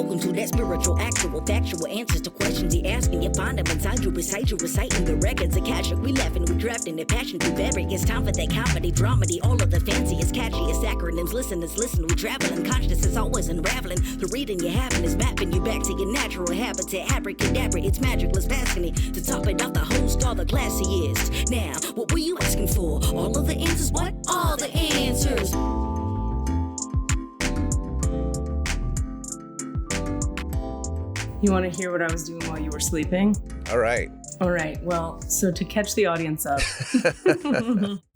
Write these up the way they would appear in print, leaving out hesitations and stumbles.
Welcome to that spiritual, actual, factual answers to questions you're asking. You find them inside you, recite you, reciting the records. Akashic, we laughing, we drafting the passion to vary. It's time for that comedy, dramedy, all of the fanciest, catchiest acronyms. Listeners, listen, we traveling. Conscious is always unraveling. The reading you're having is mapping you back to your natural habitat. Abracadabra, it's magicless, passing it. To top it off, the host, all the classiest. Now, what were you asking for? All of the answers? What? All the answers. You want to hear what I was doing while you were sleeping? All right. Well, so to catch the audience up,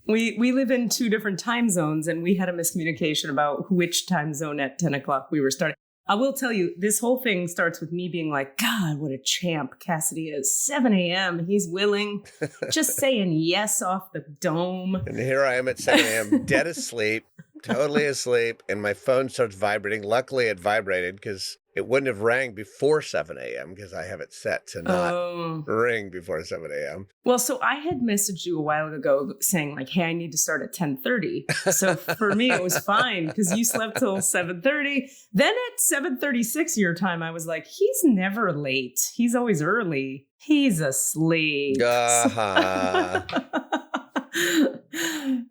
we live in two different time zones, and we had a miscommunication about which time zone at 10 o'clock we were starting. I will tell you, this whole thing starts with me being like, God, what a champ Cassidy is. 7 a.m. He's willing. Just saying yes off the dome. And here I am at 7 a.m. dead asleep, totally asleep, and my phone starts vibrating. Luckily, it vibrated because it wouldn't have rang before 7 a.m. because I have it set to not ring before 7 a.m. Well, so I had messaged you a while ago saying like, hey, I need to start at 10:30. So for me, it was fine because you slept till 7:30. Then at 7:36 your time, I was like, he's never late. He's always early. He's asleep.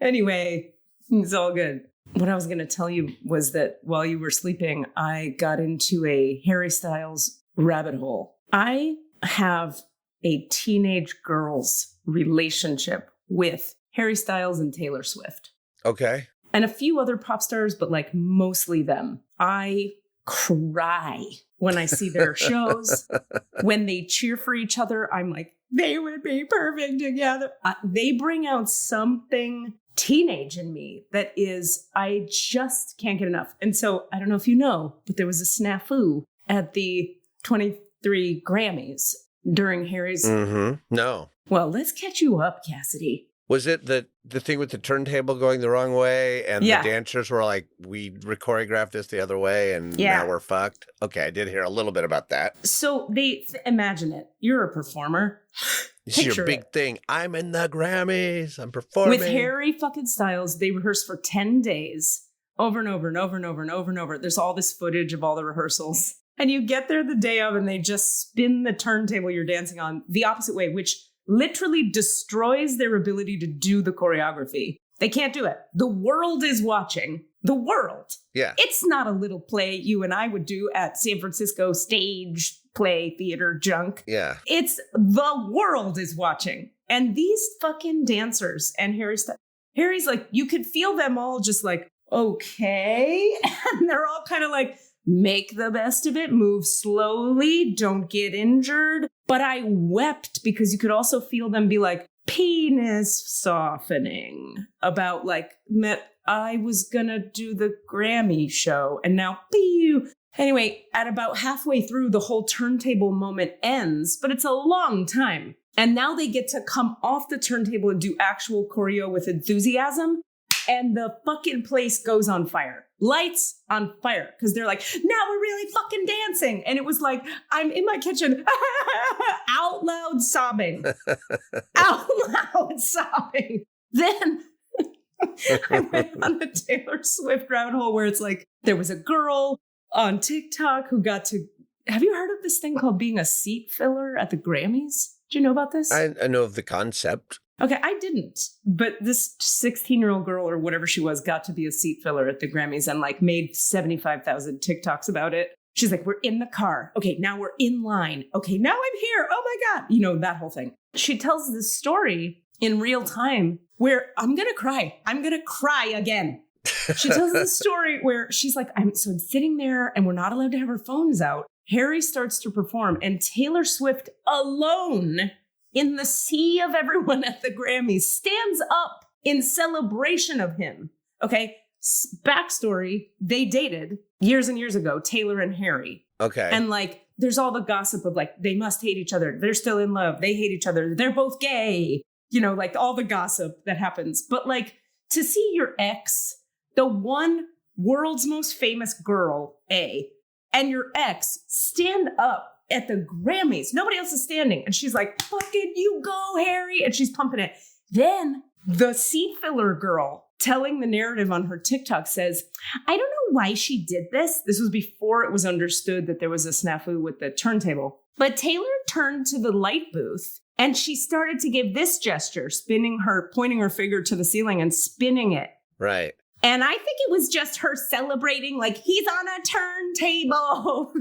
Anyway, it's all good. What I was going to tell you was that while you were sleeping, I got into a Harry Styles rabbit hole. I have a teenage girl's relationship with Harry Styles and Taylor Swift. Okay. And a few other pop stars, but like mostly them. I cry when I see their shows. When they cheer for each other, I'm like, they would be perfect together. They bring out something teenage in me that is, I just can't get enough. And so I don't know if you know, but there was a snafu at the 23 Grammys during Harry's. No. Well, let's catch you up, Cassidy. Was it the thing with the turntable going the wrong way and the dancers were like, we choreographed this the other way and now we're fucked? Okay, I did hear a little bit about that. So they imagine it. You're a performer. This is your big thing. I'm in the Grammys. I'm performing. With Harry fucking Styles, they rehearse for 10 days over and over and over and over and over and over. There's all this footage of all the rehearsals. And you get there the day of and they just spin the turntable you're dancing on the opposite way, which literally destroys their ability to do the choreography. They can't do it. The world is watching. The world. Yeah. It's not a little play you and I would do at San Francisco stage play theater junk. Yeah. It's the world is watching. And these fucking dancers and Harry's like, you could feel them all just like, okay. And they're all kind of like, make the best of it, move slowly, don't get injured. But I wept because you could also feel them be like, penis softening about like, I was gonna do the Grammy show and now, pew. Anyway, at about halfway through, the whole turntable moment ends, but it's a long time. And now they get to come off the turntable and do actual choreo with enthusiasm. And the fucking place goes on fire. Lights on fire. Because they're like, now we're really fucking dancing. And it was like, I'm in my kitchen, out loud sobbing. Out loud sobbing. Then I went on the Taylor Swift rabbit hole where it's like, there was a girl on TikTok who got to, have you heard of this thing called being a seat filler at the Grammys? Do you know about this? I know of the concept. Okay, I didn't. But this 16-year-old girl or whatever she was got to be a seat filler at the Grammys and like made 75,000 TikToks about it. She's like, we're in the car. Okay, now we're in line. Okay, now I'm here. Oh my God. You know, that whole thing. She tells this story in real time where I'm going to cry. I'm going to cry again. She tells this story where she's like, I'm sitting there and we're not allowed to have our phones out. Harry starts to perform and Taylor Swift alone in the sea of everyone at the Grammys stands up in celebration of him. Okay. Backstory. They dated years and years ago, Taylor and Harry. Okay. And like, there's all the gossip of like, they must hate each other. They're still in love. They hate each other. They're both gay. You know, like all the gossip that happens. But like to see your ex, the one world's most famous girl, and your ex stand up at the Grammys. Nobody else is standing. And she's like, fucking you go, Harry. And she's pumping it. Then the seat filler girl telling the narrative on her TikTok says, I don't know why she did this. This was before it was understood that there was a snafu with the turntable. But Taylor turned to the light booth and she started to give this gesture, pointing her finger to the ceiling and spinning it. Right. And I think it was just her celebrating, like, he's on a turntable.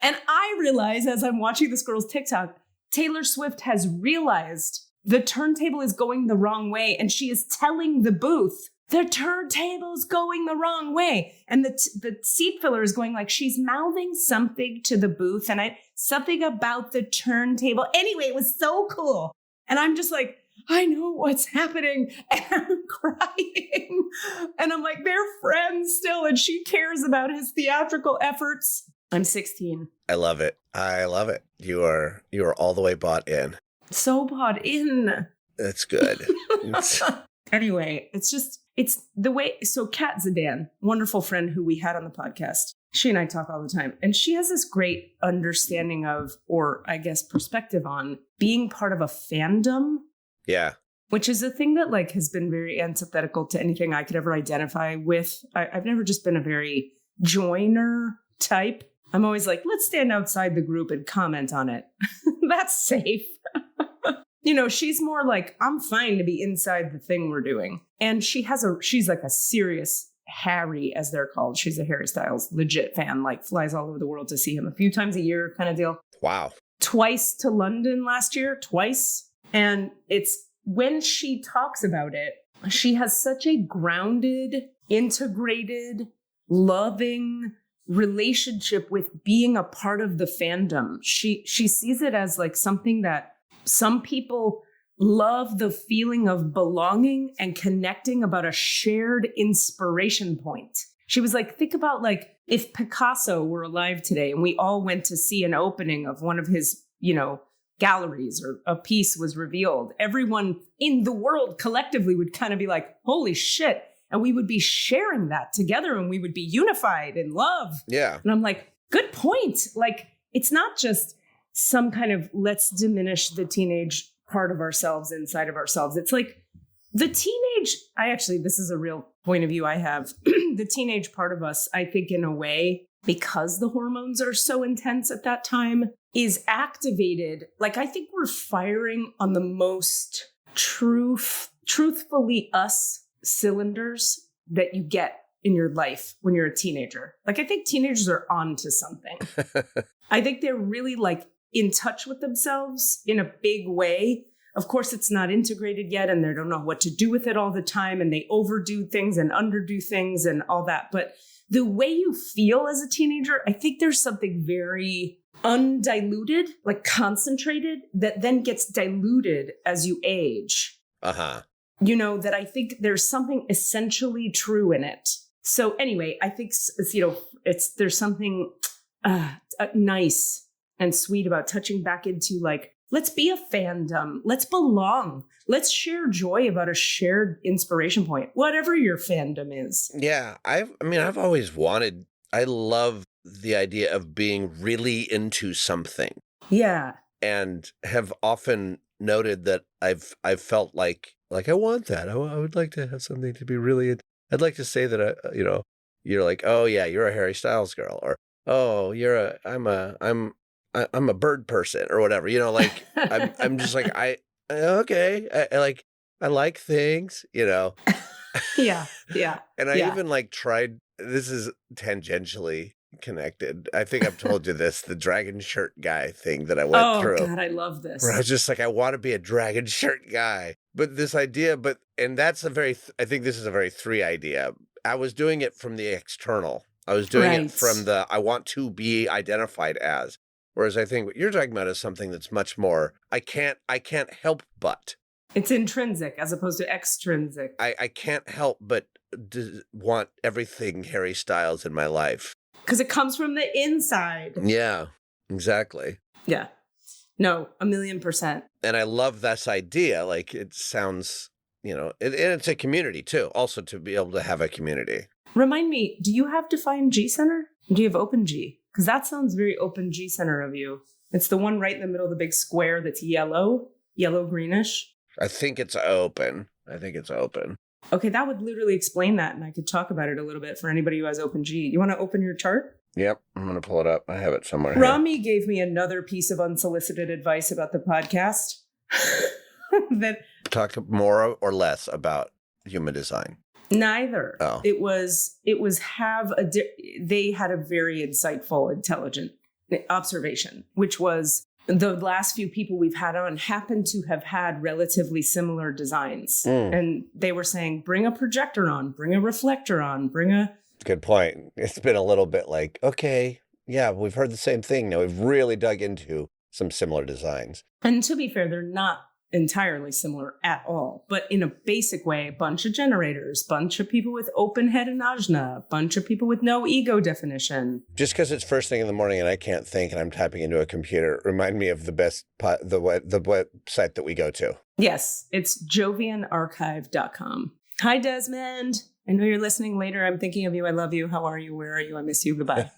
And I realize as I'm watching this girl's TikTok, Taylor Swift has realized the turntable is going the wrong way. And she is telling the booth, the turntable's going the wrong way. And the seat filler is going like, she's mouthing something to the booth and something about the turntable. Anyway, it was so cool. And I'm just like, I know what's happening. And I'm crying. And I'm like, they're friends still. And she cares about his theatrical efforts. I'm 16. I love it. I love it. You are all the way bought in. So bought in. That's good. Anyway, it's the way. So Kat Zidane, wonderful friend who we had on the podcast. She and I talk all the time. And she has this great understanding of, or I guess perspective on, being part of a fandom. Yeah. Which is a thing that like has been very antithetical to anything I could ever identify with. I've never just been a very joiner type. I'm always like, let's stand outside the group and comment on it. That's safe. You know, she's more like, I'm fine to be inside the thing we're doing. And she's like a serious Harry, as they're called. She's a Harry Styles legit fan, like flies all over the world to see him a few times a year kind of deal. Wow. Twice to London last year, twice. And it's when she talks about it, she has such a grounded, integrated, loving relationship with being a part of the fandom. She sees it as like something that some people love, the feeling of belonging and connecting about a shared inspiration point. She was like, think about like if Picasso were alive today and we all went to see an opening of one of his, galleries or a piece was revealed, everyone in the world collectively would kind of be like, holy shit. And we would be sharing that together and we would be unified in love. Yeah. And I'm like, good point. Like, it's not just some kind of let's diminish the teenage part of ourselves inside of ourselves. It's like the teenage, this is a real point of view I have. The teenage part of us, I think in a way, because the hormones are so intense at that time, is activated. Like, I think we're firing on the most truthfully us cylinders that you get in your life when you're a teenager. Like, I think teenagers are on to something. I think they're really like in touch with themselves in a big way. Of course, it's not integrated yet and they don't know what to do with it all the time. And they overdo things and underdo things and all that. But the way you feel as a teenager, I think there's something very undiluted, like concentrated, that then gets diluted as you age. Uh-huh. That I think there's something essentially true in it. So anyway, I think, there's something nice and sweet about touching back into like, let's be a fandom. Let's belong. Let's share joy about a shared inspiration point, whatever your fandom is. Yeah. I've always I love the idea of being really into something. Yeah. And have often noted that I've felt like I want that. I would like to have something to be really, I'd like to say that, you're like, oh yeah, you're a Harry Styles girl, or, oh, I'm a bird person or whatever, like I'm just like, okay. I like things, Yeah. Yeah. And I even like tried, this is tangentially connected. I think I've told you this, the dragon shirt guy thing that I went through. Oh God, I love this. Where I was just like, I want to be a dragon shirt guy. But this idea, and that's I think this is a very 3 idea. I was doing it from the external. I was doing it from the, I want to be identified as. Whereas I think what you're talking about is something that's much more, I can't help but. It's intrinsic as opposed to extrinsic. I can't help but want everything Harry Styles in my life. Because it comes from the inside. Yeah, exactly. Yeah. No, 1,000,000%. And I love this idea. Like, it sounds, and it's a community too, also to be able to have a community. Remind me, do you have Defined G Center? Do you have Open G? Because that sounds very Open G Center of you. It's the one right in the middle of the big square that's yellow greenish. I think it's open. Okay, that would literally explain that. And I could talk about it a little bit for anybody who has open G. You want to open your chart? Yep. I'm going to pull it up. I have it somewhere. Rami gave me another piece of unsolicited advice about the podcast. That talk more or less about human design. Neither. Oh. It was they had a very insightful, intelligent observation, which was the last few people we've had on happen to have had relatively similar designs. And they were saying, bring a projector on, bring a reflector on, Good point. It's been a little bit like, okay, yeah, we've heard the same thing. Now we've really dug into some similar designs. And to be fair, they're not entirely similar at all, but in a basic way, a bunch of generators, bunch of people with open head and ajna, a bunch of people with no ego definition. Just because it's first thing in the morning and I can't think and I'm typing into a computer, remind me of the website that we go to. Yes, it's jovianarchive.com. Hi, Desmond. I know you're listening later. I'm thinking of you. I love you. How are you? Where are you? I miss you. Goodbye.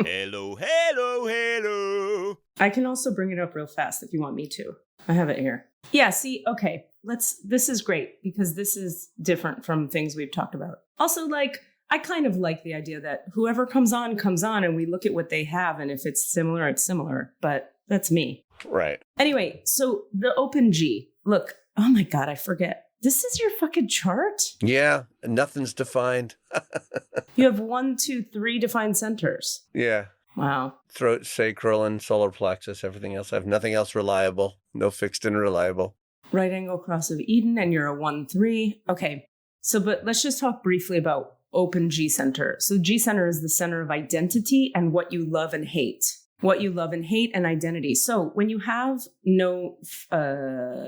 Hello, hello, hello. I can also bring it up real fast if you want me to. I have it here. Yeah, see, okay. This is great because this is different from things we've talked about. Also, I kind of like the idea that whoever comes on and we look at what they have, and if it's similar, it's similar. But that's me. Right. Anyway, so the open G. Look, oh my God, I forget. This is your fucking chart? Yeah, nothing's defined. You have 1, 2, 3 defined centers. Yeah. Wow. Throat, sacral, and solar plexus. Everything else. I have nothing else reliable. No fixed and reliable. Right angle cross of Eden, and you're a 1, 3. Okay. So, but let's just talk briefly about open G center. So G center is the center of identity and what you love and hate. What you love and hate and identity. So when you have no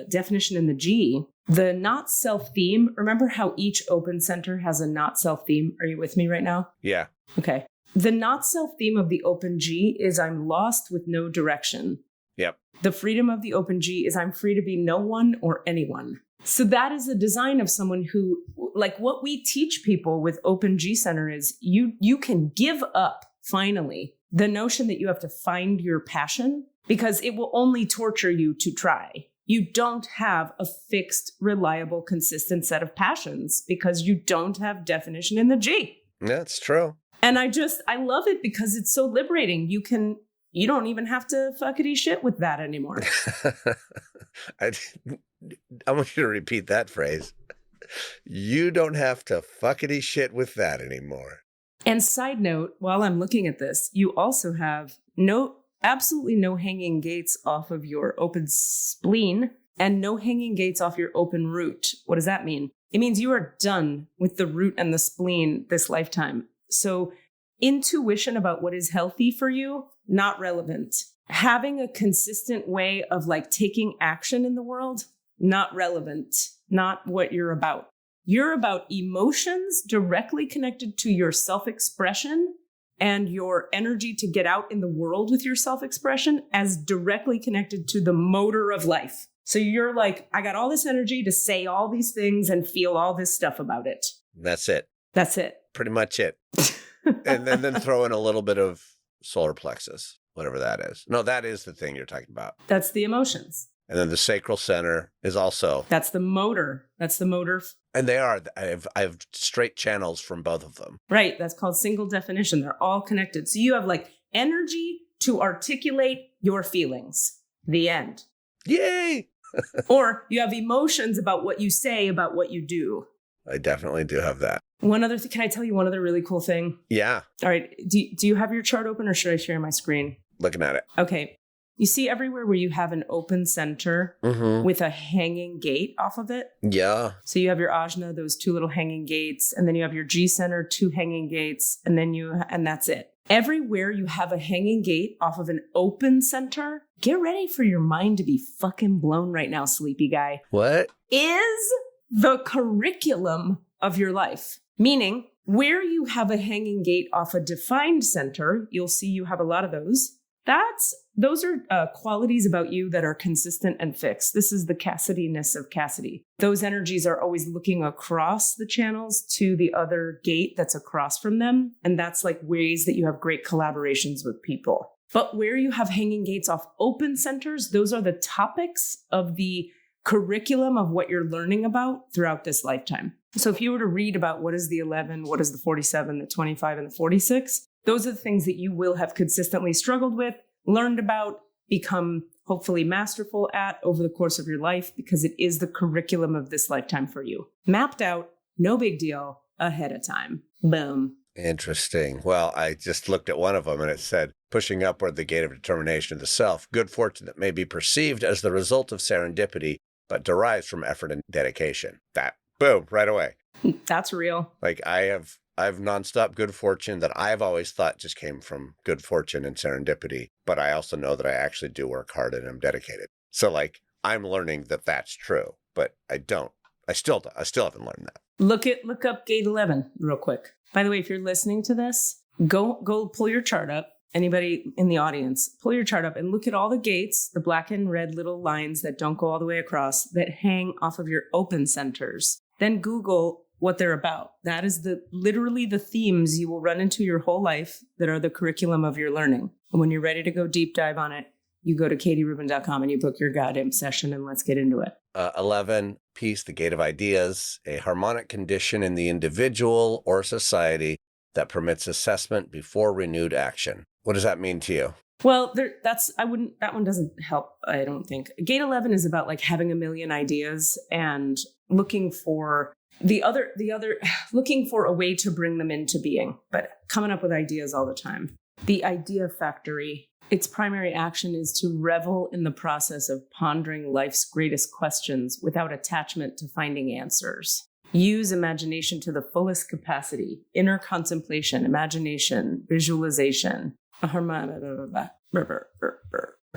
definition in the G, the not self theme, remember how each open center has a not self theme? Are you with me right now? Yeah. Okay. The not self theme of the open G is I'm lost with no direction. Yep. The freedom of the open G is I'm free to be no one or anyone. So that is a design of someone who, like what we teach people with open G center is you can give up finally the notion that you have to find your passion because it will only torture you to try. You don't have a fixed, reliable, consistent set of passions because you don't have definition in the G. That's true. And I love it because it's so liberating. You don't even have to fuckity shit with that anymore. I want you to repeat that phrase. You don't have to fuckity shit with that anymore. And side note, while I'm looking at this, you also have absolutely no hanging gates off of your open spleen and no hanging gates off your open root. What does that mean? It means you are done with the root and the spleen this lifetime. So intuition about what is healthy for you, not relevant. Having a consistent way of taking action in the world, not relevant, not what you're about. You're about emotions directly connected to your self-expression and your energy to get out in the world with your self-expression as directly connected to the motor of life. So you're like, I got all this energy to say all these things and feel all this stuff about it. That's it. That's it. Pretty much it. And then throw in a little bit of solar plexus, whatever that is. No, that is the thing you're talking about. That's the emotions. And then the sacral center is also. That's the motor. And they are. I have straight channels from both of them. Right. That's called single definition. They're all connected. So you have energy to articulate your feelings. The end. Yay! Or you have emotions about what you say, about what you do. I definitely do have that. One other thing. Can I tell you one other really cool thing? Yeah. All right. Do you have your chart open or should I share my screen? Looking at it. Okay. You see everywhere where you have an open center with a hanging gate off of it? Yeah. So you have your ajna, those 2 little hanging gates, and then you have your G center, 2 hanging gates, and that's it. Everywhere you have a hanging gate off of an open center, get ready for your mind to be fucking blown right now, sleepy guy. What? Is the curriculum of your life. Meaning, where you have a hanging gate off a defined center, you'll see you have a lot of those. Those are qualities about you that are consistent and fixed. This is the Cassidy-ness of Cassidy. Those energies are always looking across the channels to the other gate that's across from them. And that's ways that you have great collaborations with people. But where you have hanging gates off open centers, those are the topics of the curriculum of what you're learning about throughout this lifetime. So if you were to read about what is the 11, what is the 47, the 25, and the 46, those are the things that you will have consistently struggled with, learned about, become hopefully masterful at over the course of your life, because it is the curriculum of this lifetime for you. Mapped out, no big deal, ahead of time. Boom. Interesting. Well, I just looked at one of them and it said, pushing upward the gate of determination of the self, good fortune that may be perceived as the result of serendipity, but derives from effort and dedication. That, boom, right away. That's real. Like I've nonstop good fortune that I've always thought just came from good fortune and serendipity. But I also know that I actually do work hard and I'm dedicated. So like I'm learning that that's true, but I still haven't learned that. Look up gate 11 real quick. By the way, if you're listening to this, go pull your chart up. Anybody in the audience, pull your chart up and look at all the gates, the black and red little lines that don't go all the way across that hang off of your open centers. Then Google what they're about. That is literally the themes you will run into your whole life that are the curriculum of your learning. And when you're ready to go deep dive on it, you go to KatieRubin.com and you book your goddamn session and let's get into it. 11, peace, the gate of ideas, a harmonic condition in the individual or society that permits assessment before renewed action. What does that mean to you? Well, that one doesn't help, I don't think. Gate 11 is about like having a million ideas and looking for looking for a way to bring them into being, but coming up with ideas all the time. The idea factory, its primary action is to revel in the process of pondering life's greatest questions without attachment to finding answers. Use imagination to the fullest capacity, inner contemplation, imagination, visualization.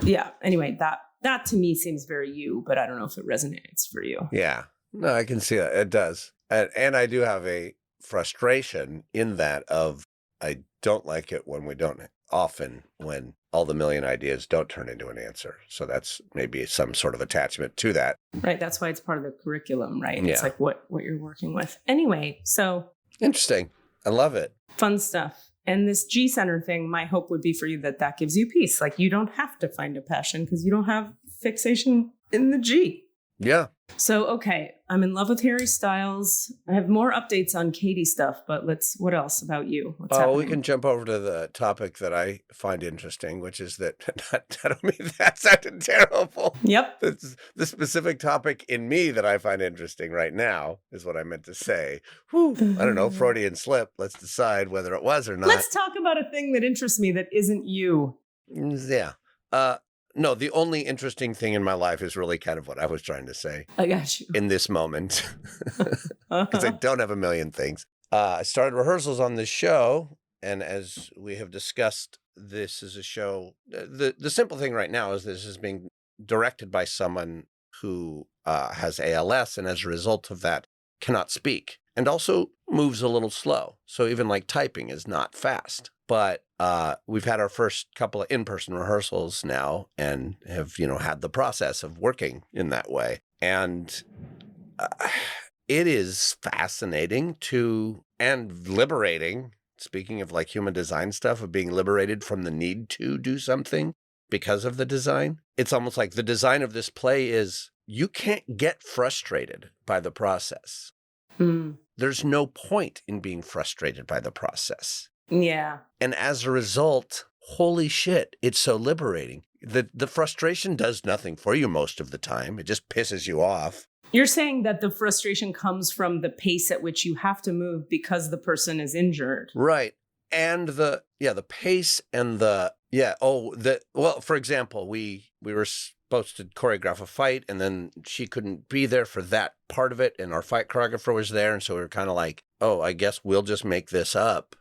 Yeah, anyway, that to me seems very you, but I don't know if it resonates for you. Yeah, no, I can see that. It does. And I do have a frustration in that of I don't like it when when all the million ideas don't turn into an answer. So that's maybe some sort of attachment to that. Right. That's why it's part of the curriculum, right? Yeah. It's like what you're working with. Anyway, so. Interesting. I love it. Fun stuff. And this G center thing, my hope would be for you that gives you peace. Like you don't have to find a passion because you don't have fixation in the G. Yeah. So, okay, I'm in love with Harry Styles. I have more updates on Katie stuff, but what else about you? What's happening? We can jump over to the topic that I find interesting, which is that, I don't mean that sounded terrible. Yep. The specific topic in me that I find interesting right now is what I meant to say. Whew, I don't know, Freudian slip. Let's decide whether it was or not. Let's talk about a thing that interests me that isn't you. Yeah. No, the only interesting thing in my life is really kind of what I was trying to say. I got you. In this moment. Because I don't have a million things. I started rehearsals on this show. And as we have discussed, this is a show. The simple thing right now is this is being directed by someone who has ALS. And as a result of that, cannot speak. And also moves a little slow. So even like typing is not fast. But we've had our first couple of in-person rehearsals now and have, had the process of working in that way. And it is fascinating and liberating, speaking of like human design stuff, of being liberated from the need to do something because of the design. It's almost like the design of this play is you can't get frustrated by the process. There's no point in being frustrated by the process. Yeah. And as a result, holy shit, it's so liberating. The frustration does nothing for you most of the time. It just pisses you off. You're saying that the frustration comes from the pace at which you have to move because the person is injured. Right. And the pace and for example, we were supposed to choreograph a fight and then she couldn't be there for that part of it. And our fight choreographer was there. And so we were kind of like, oh, I guess we'll just make this up.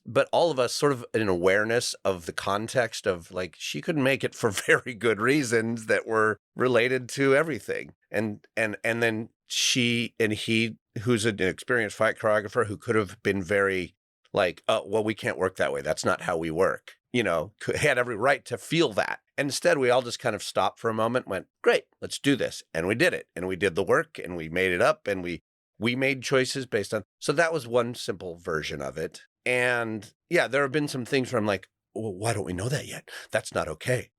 But all of us sort of in awareness of the context of like, she couldn't make it for very good reasons that were related to everything. And then she and he, who's an experienced fight choreographer who could have been very like, oh, well, we can't work that way. That's not how we work. Had every right to feel that. And instead, we all just kind of stopped for a moment, went, great, let's do this. And we did it. And we did the work and we made it up and we made choices based on. So that was one simple version of it. And yeah, there have been some things where I'm like, well, why don't we know that yet? That's not okay.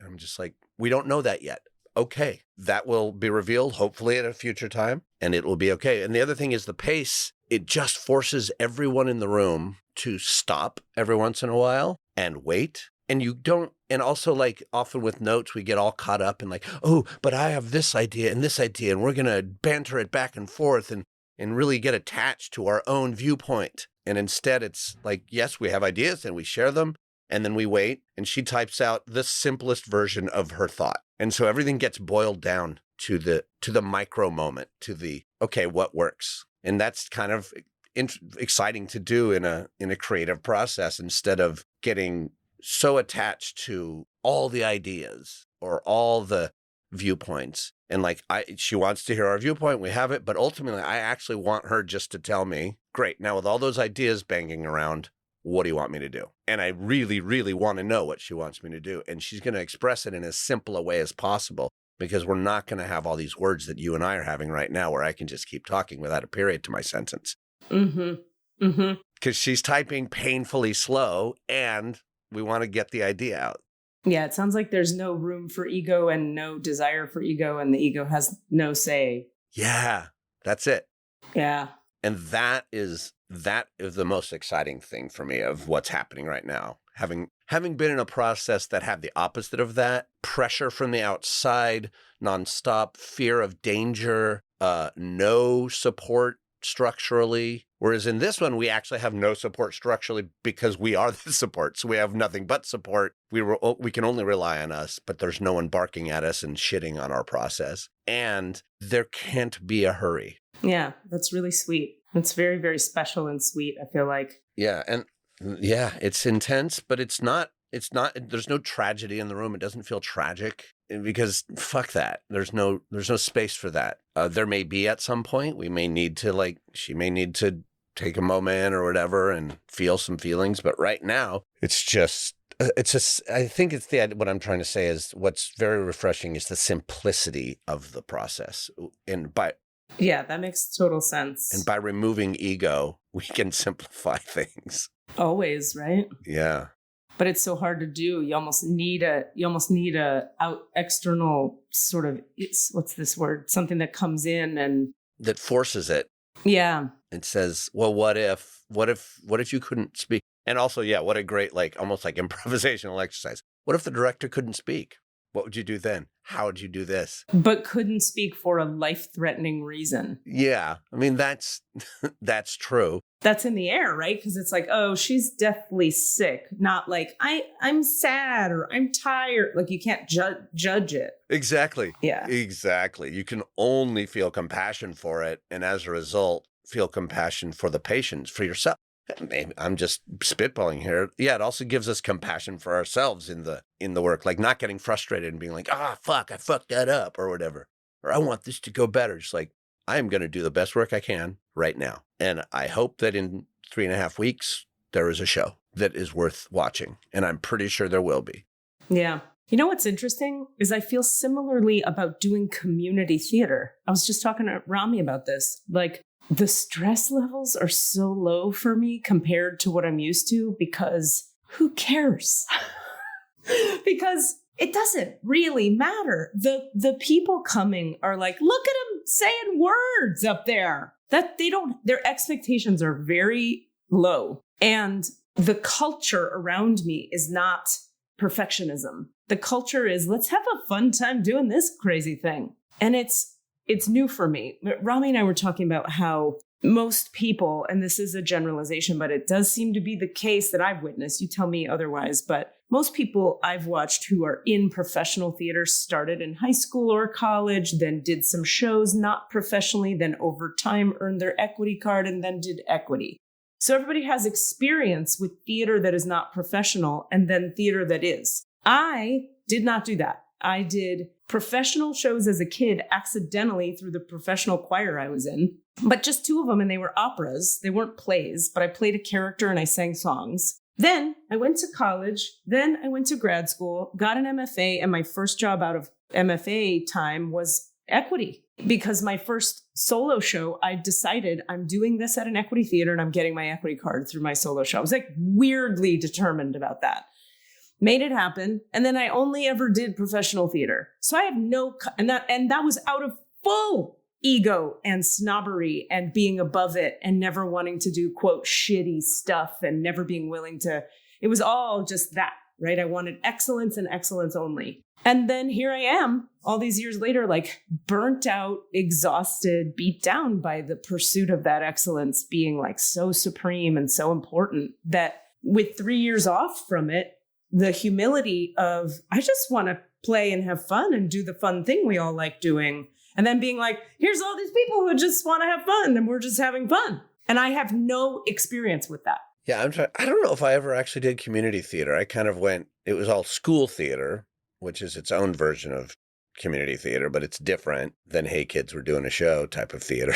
I'm just like, we don't know that yet. okay. That will be revealed hopefully at a future time, and it will be okay. And the other thing is the pace. It just forces everyone in the room to stop every once in a while and wait. And you don't, and also like often with notes, we get all caught up in like, oh, but I have this idea, and we're going to banter it back and forth and really get attached to our own viewpoint. And instead it's like, yes, we have ideas and we share them, and then we wait, and she types out the simplest version of her thought. And so everything gets boiled down to the micro moment, to the, okay, what works? And that's kind of exciting to do in a creative process, instead of getting so attached to all the ideas or all the viewpoints. And like, she wants to hear our viewpoint, we have it, but ultimately I actually want her just to tell me, great, now with all those ideas banging around, what do you want me to do? And I really, really want to know what she wants me to do. And she's going to express it in as simple a way as possible, because we're not going to have all these words that you and I are having right now where I can just keep talking without a period to my sentence. Mm-hmm. Mm-hmm. Because she's typing painfully slow, and we want to get the idea out. Yeah, it sounds like there's no room for ego and no desire for ego, and the ego has no say. Yeah, that's it. Yeah. And that is the most exciting thing for me of what's happening right now. Having been in a process that had the opposite of that, pressure from the outside, nonstop fear of danger, no support structurally. Whereas in this one, we actually have no support structurally because we are the support. So we have nothing but support. We can only rely on us, but there's no one barking at us and shitting on our process. And there can't be a hurry. Yeah, that's really sweet. It's very, very special and sweet, I feel like. Yeah. And yeah, it's intense, but it's not, there's no tragedy in the room. It doesn't feel tragic, because fuck that. There's no space for that. There may be at some point, she may need to take a moment or whatever and feel some feelings. But right now I think what I'm trying to say is what's very refreshing is the simplicity of the process. Yeah, that makes total sense. And by removing ego, we can simplify things. Always, right? Yeah. But it's so hard to do. You almost need a external sort of, what's this word? Something that comes in and that forces it. Yeah. It says, well, what if you couldn't speak? And also, yeah, what a great, like, almost like improvisational exercise. What if the director couldn't speak? What would you do then? How would you do this? But couldn't speak for a life-threatening reason. Yeah. I mean, that's true. That's in the air, right? Because it's like, oh, she's deathly sick. Not like, I'm sad or I'm tired. Like, you can't judge it. Exactly. Yeah. Exactly. You can only feel compassion for it. And as a result, feel compassion for the patient, for yourself. Maybe I'm just spitballing here. Yeah, it also gives us compassion for ourselves in the work, like not getting frustrated and being like, fuck, I fucked that up or whatever. Or I want this to go better. Just like, I am going to do the best work I can right now. And I hope that in 3.5 weeks, there is a show that is worth watching. And I'm pretty sure there will be. Yeah. You know what's interesting is I feel similarly about doing community theater. I was just talking to Rami about this. Like, the stress levels are so low for me compared to what I'm used to, because who cares? Because it doesn't really matter. The people coming are like, look at them saying words up there. That their expectations are very low. And the culture around me is not perfectionism. The culture is, let's have a fun time doing this crazy thing. And it's new for me. Rami and I were talking about how most people, and this is a generalization, but it does seem to be the case that I've witnessed. You tell me otherwise, but most people I've watched who are in professional theater started in high school or college, then did some shows not professionally, then over time earned their equity card and then did equity. So everybody has experience with theater that is not professional and then theater that is. I did not do that. I did professional shows as a kid accidentally through the professional choir I was in, but just 2 of them, and they were operas. They weren't plays, but I played a character and I sang songs. Then I went to college. Then I went to grad school, got an MFA, and my first job out of MFA time was equity. Because my first solo show, I decided I'm doing this at an equity theater and I'm getting my equity card through my solo show. I was like weirdly determined about that. made it happen. And then I only ever did professional theater. So I have and that was out of full ego and snobbery and being above it and never wanting to do, quote, shitty stuff and never being willing to, it was all just that, right? I wanted excellence and excellence only. And then here I am all these years later, like burnt out, exhausted, beat down by the pursuit of that excellence being like so supreme and so important that with 3 years off from it, the humility of, I just want to play and have fun and do the fun thing we all like doing. And then being like, here's all these people who just want to have fun and we're just having fun. And I have no experience with that. Yeah, I don't know if I ever actually did community theater. I kind of it was all school theater, which is its own version of community theater, but it's different than, hey, kids, we're doing a show type of theater.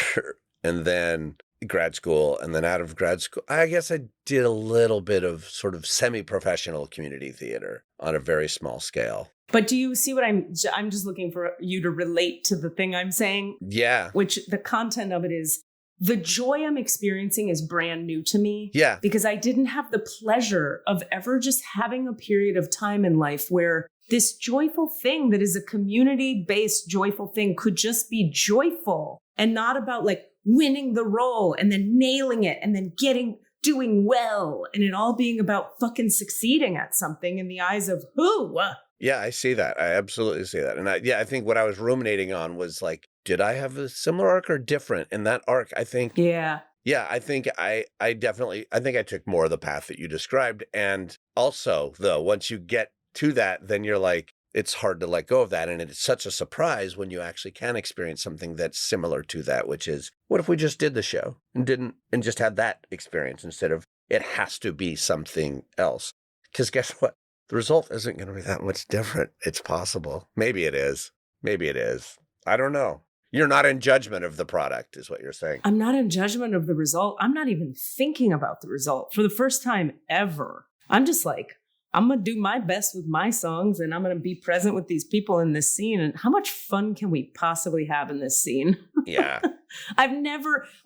And then grad school, and then out of grad school, I guess I did a little bit of sort of semi-professional community theater on a very small scale. But do you see what I'm just looking for you to relate to the thing I'm saying? Yeah. Which the content of it is, the joy I'm experiencing is brand new to me. Yeah. Because I didn't have the pleasure of ever just having a period of time in life where this joyful thing that is a community-based joyful thing could just be joyful and not about like winning the role and then nailing it and then doing well and it all being about fucking succeeding at something in the eyes of who? Yeah, I see that. I absolutely see that. And I think what I was ruminating on was like, did I have a similar arc or different? And that arc, I think. Yeah. Yeah, I think I took more of the path that you described. And also, though, once you get to that, then you're like, it's hard to let go of that. And it's such a surprise when you actually can experience something that's similar to that, which is, what if we just did the show and just had that experience instead of it has to be something else? Because guess what? The result isn't going to be that much different. It's possible. Maybe it is. Maybe it is. I don't know. You're not in judgment of the product, is what you're saying. I'm not in judgment of the result. I'm not even thinking about the result for the first time ever. I'm just like, I'm going to do my best with my songs and I'm going to be present with these people in this scene. And how much fun can we possibly have in this scene? Yeah. I'm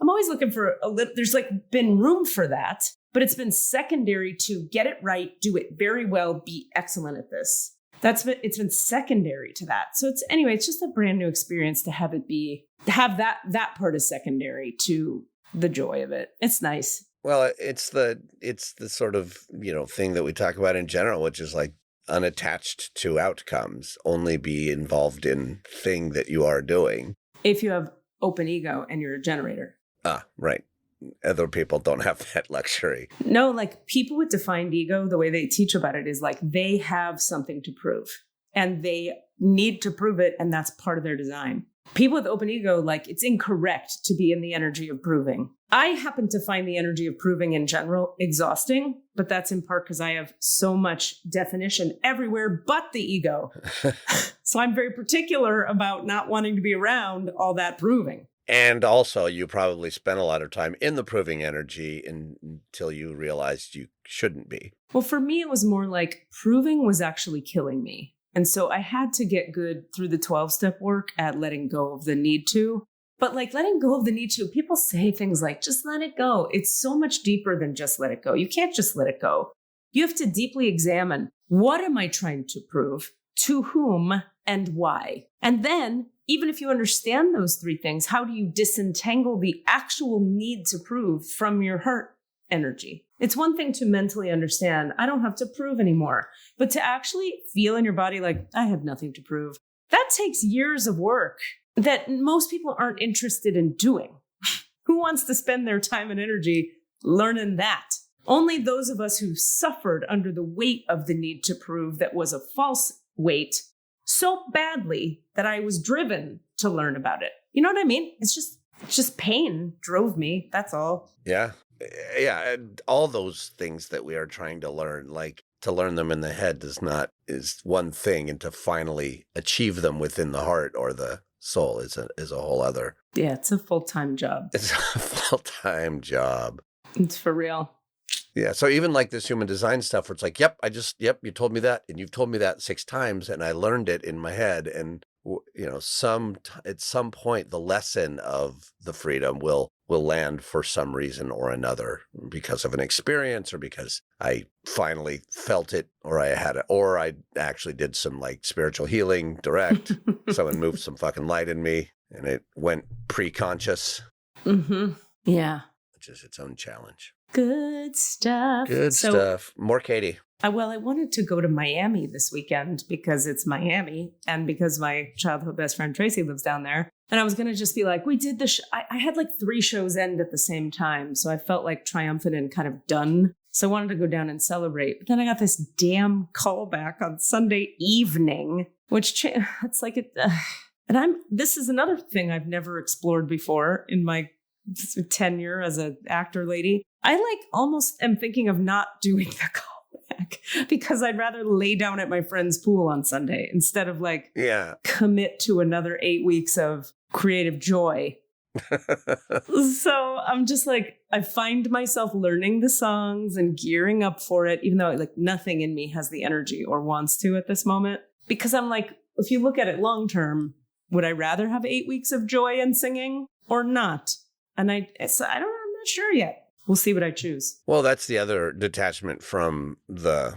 always looking for a little, there's like been room for that, but it's been secondary to get it right, do it very well, be excellent at this. It's been secondary to that. So it's just a brand new experience to have that part is secondary to the joy of it. It's nice. Well, it's the sort of, thing that we talk about in general, which is like unattached to outcomes, only be involved in thing that you are doing. If you have open ego and you're a generator. Ah, right. Other people don't have that luxury. No, like people with defined ego, the way they teach about it is like they have something to prove and they need to prove it. And that's part of their design. People with open ego, like it's incorrect to be in the energy of proving. I happen to find the energy of proving in general exhausting, but that's in part because I have so much definition everywhere but the ego. So I'm very particular about not wanting to be around all that proving. And also, you probably spent a lot of time in the proving energy until you realized you shouldn't be. Well, for me, it was more like proving was actually killing me. And so I had to get good through the 12-step work at letting go of the need to. But like letting go of the need to, people say things like, just let it go. It's so much deeper than just let it go. You can't just let it go. You have to deeply examine, what am I trying to prove, to whom, and why? And then, even if you understand those three things, how do you disentangle the actual need to prove from your heart energy? It's one thing to mentally understand, I don't have to prove anymore, but to actually feel in your body like, I have nothing to prove. That takes years of work that most people aren't interested in doing. Who wants to spend their time and energy learning that? Only those of us who suffered under the weight of the need to prove that was a false weight so badly that I was driven to learn about it. You know what I mean? It's just pain drove me. That's all. Yeah. Yeah. And all those things that we are trying to learn, like to learn them in the head is one thing, and to finally achieve them within the heart or the soul is a whole other. Yeah. It's a full-time job. It's a full-time job. It's for real. Yeah. So even like this human design stuff where it's like, yep, you told me that and you've told me that 6 times and I learned it in my head. And at some point, the lesson of the freedom will land for some reason or another, because of an experience, or because I finally felt it, or I had it, or I actually did some like spiritual healing direct. Someone moved some fucking light in me and it went pre-conscious. Mm-hmm. Yeah. Which is its own challenge. Good stuff. Good stuff. More Katie. Well, I wanted to go to Miami this weekend because it's Miami and because my childhood best friend Tracy lives down there. And I was going to just be like, we did the I had like 3 shows end at the same time. So I felt like triumphant and kind of done. So I wanted to go down and celebrate. But then I got this damn callback on Sunday evening, which it's like it. And this is another thing I've never explored before in my tenure as an actor lady. I like almost am thinking of not doing the callback because I'd rather lay down at my friend's pool on Sunday instead of commit to another 8 weeks of creative joy. So I'm just like, I find myself learning the songs and gearing up for it, even though like nothing in me has the energy or wants to at this moment. Because I'm like, if you look at it long term, would I rather have 8 weeks of joy and singing or not? And I'm not sure yet. We'll see what I choose. Well, that's the other detachment from the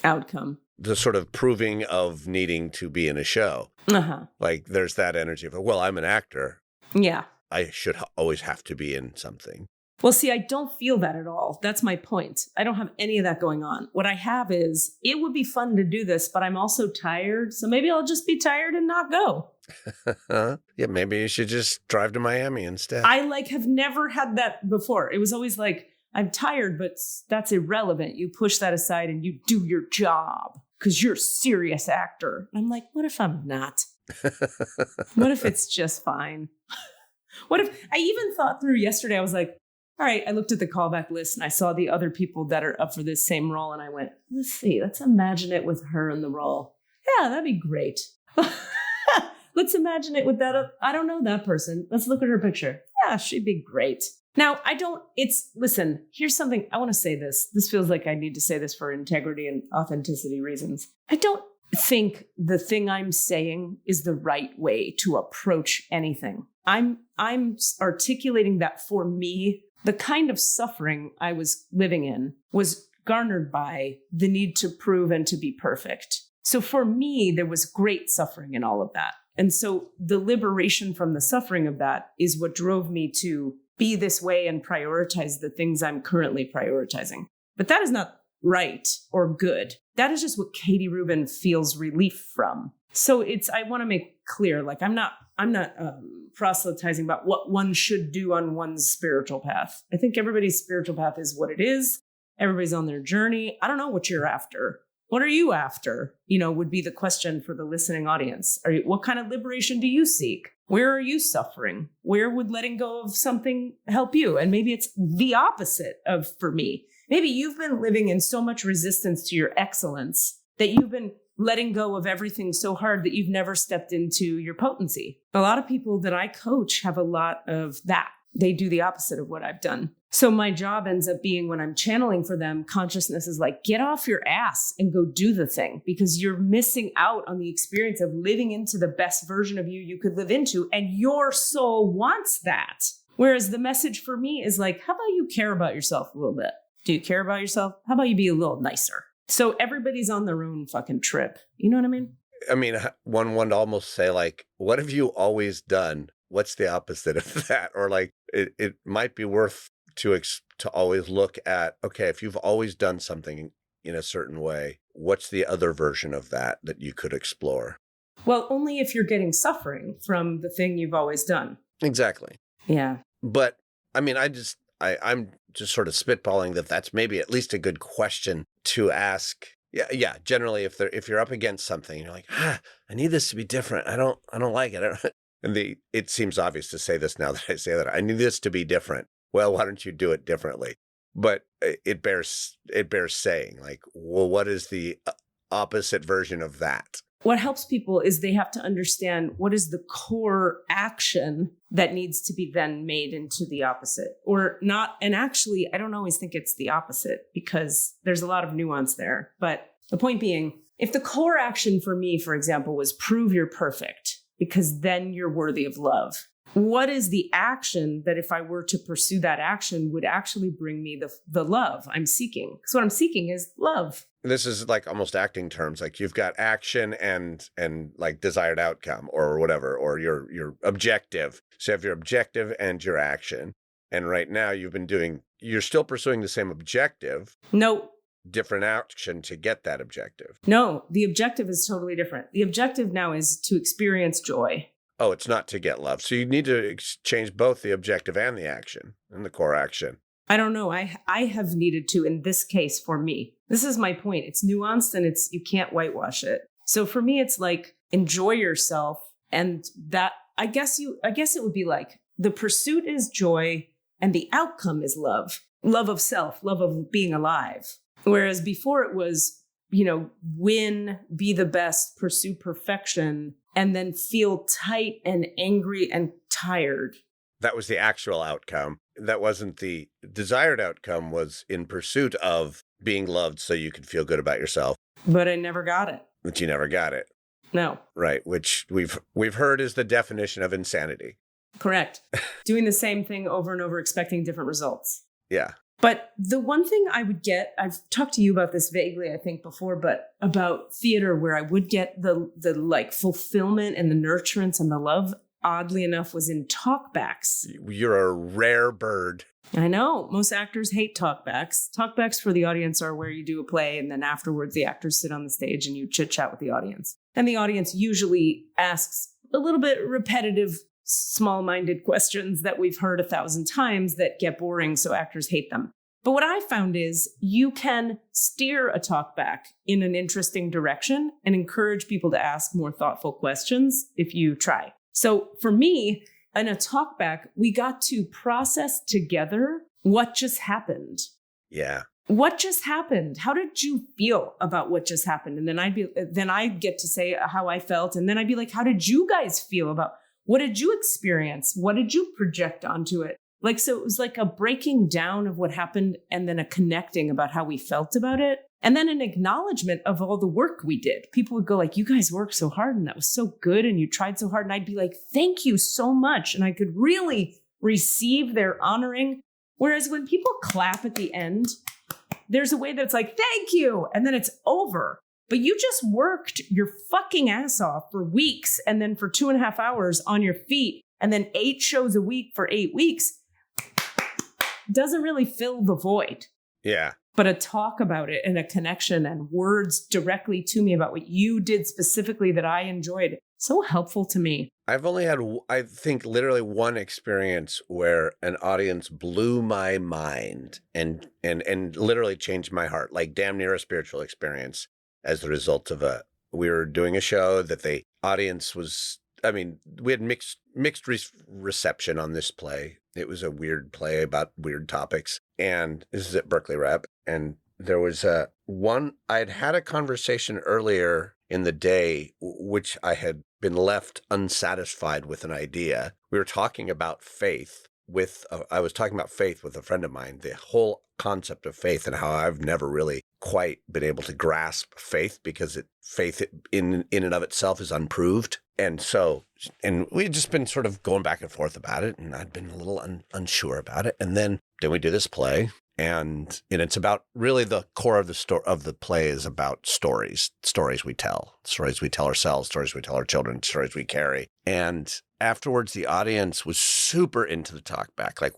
outcome. The sort of proving of needing to be in a show. Uh-huh. Like there's that energy of, well, I'm an actor. Yeah. I should always have to be in something. Well, see, I don't feel that at all. That's my point. I don't have any of that going on. What I have is, it would be fun to do this, but I'm also tired. So maybe I'll just be tired and not go. Yeah, maybe you should just drive to Miami instead. I have never had that before. It was always like, I'm tired, but that's irrelevant. You push that aside and you do your job because you're a serious actor. And I'm like, what if I'm not? What if it's just fine? What if I even thought through yesterday, I was like, all right, I looked at the callback list and I saw the other people that are up for this same role. And I went, let's imagine it with her in the role. Yeah, that'd be great. Let's imagine it with that. I don't know that person. Let's look at her picture. Yeah, she'd be great. Now, listen, here's something. I want to say this. This feels like I need to say this for integrity and authenticity reasons. I don't think the thing I'm saying is the right way to approach anything. I'm articulating that for me, the kind of suffering I was living in was garnered by the need to prove and to be perfect. So for me, there was great suffering in all of that. And so the liberation from the suffering of that is what drove me to be this way and prioritize the things I'm currently prioritizing. But that is not right or good. That is just what Katie Rubin feels relief from. So I want to make clear, like I'm not proselytizing about what one should do on one's spiritual path. I think everybody's spiritual path is what it is. Everybody's on their journey. I don't know what you're after. What are you after? Would be the question for the listening audience. What kind of liberation do you seek? Where are you suffering? Where would letting go of something help you? And maybe it's the opposite for me. Maybe you've been living in so much resistance to your excellence that you've been letting go of everything so hard that you've never stepped into your potency. A lot of people that I coach have a lot of that. They do the opposite of what I've done. So my job ends up being, when I'm channeling for them, consciousness is like, get off your ass and go do the thing, because you're missing out on the experience of living into the best version of you could live into. And your soul wants that. Whereas the message for me is like, how about you care about yourself a little bit? Do you care about yourself? How about you be a little nicer? So everybody's on their own fucking trip. You know what I mean? I mean, one would almost say, like, what have you always done? What's the opposite of that? Or like, it might be worth to always look at, okay, if you've always done something in a certain way, what's the other version of that you could explore? Well, only if you're getting suffering from the thing you've always done. Exactly. Yeah. But I mean, I'm just sort of spitballing that's maybe at least a good question to ask. Yeah. Generally, if you're up against something, you're like, I need this to be different. I don't like it. And it seems obvious to say this now that I say that. I need this to be different. Well, why don't you do it differently? But it bears saying, like, well, what is the opposite version of that? What helps people is they have to understand what is the core action that needs to be then made into the opposite or not. And actually, I don't always think it's the opposite because there's a lot of nuance there. But the point being, if the core action for me, for example, was prove you're perfect, because then you're worthy of love. What is the action that if I were to pursue that action would actually bring me the love I'm seeking? Because what I'm seeking is love. This is like almost acting terms. Like you've got action and like desired outcome or whatever, or your objective. So you have your objective and your action. And right now you're still pursuing the same objective. No. Different action to get that objective. No, the objective is totally different. The objective now is to experience joy. Oh, it's not to get love. So you need to change both the objective and the action and the core action. I don't know. I have needed to in this case for me. This is my point. It's nuanced and you can't whitewash it. So for me, it's like enjoy yourself. And that, I guess it would be like the pursuit is joy and the outcome is love. Love of self, love of being alive. Whereas before it was, win, be the best, pursue perfection, and then feel tight and angry and tired. That was the actual outcome. That wasn't the desired outcome, was in pursuit of being loved so you could feel good about yourself. But I never got it. But you never got it. No. Right, which we've heard is the definition of insanity. Correct. Doing the same thing over and over, expecting different results. Yeah. But the one thing I would get, I've talked to you about this vaguely, I think before, but about theater where I would get the like fulfillment and the nurturance and the love, oddly enough, was in talkbacks. You're a rare bird. I know. Most actors hate talkbacks. Talkbacks for the audience are where you do a play and then afterwards the actors sit on the stage and you chit chat with the audience. And the audience usually asks a little bit repetitive, small-minded questions that we've heard 1,000 times that get boring, so actors hate them. But what I found is you can steer a talkback in an interesting direction and encourage people to ask more thoughtful questions if you try. So for me, in a talkback, we got to process together what just happened. Yeah. What just happened? How did you feel about what just happened? And then I'd get to say how I felt. And then I'd be like, how did you guys feel about what did you experience? What did you project onto it? Like, so it was like a breaking down of what happened and then a connecting about how we felt about it. And then an acknowledgement of all the work we did. People would go like, you guys worked so hard and that was so good and you tried so hard. And I'd be like, thank you so much. And I could really receive their honoring. Whereas when people clap at the end, there's a way that's like, thank you. And then it's over. But you just worked your fucking ass off for weeks and then for 2.5 hours on your feet and then 8 shows a week for 8 weeks doesn't really fill the void. Yeah. But a talk about it and a connection and words directly to me about what you did specifically that I enjoyed. So helpful to me. I've only had, I think, literally one experience where an audience blew my mind and literally changed my heart, like damn near a spiritual experience. As the result of we were doing a show that the audience was, we had mixed reception on this play. It was a weird play about weird topics. And this is at Berkeley Rep. And there was I'd had a conversation earlier in the day, which I had been left unsatisfied with an idea. We were talking about faith I was talking about faith with a friend of mine, the whole concept of faith and how I've never really quite been able to grasp faith because faith in and of itself is unproved. And we had just been sort of going back and forth about it, and I'd been a little unsure about it. And then we do this play, and it's about really the core of the play is about stories we tell ourselves, stories we tell our children, stories we carry. And afterwards, the audience was super into the talkback. Like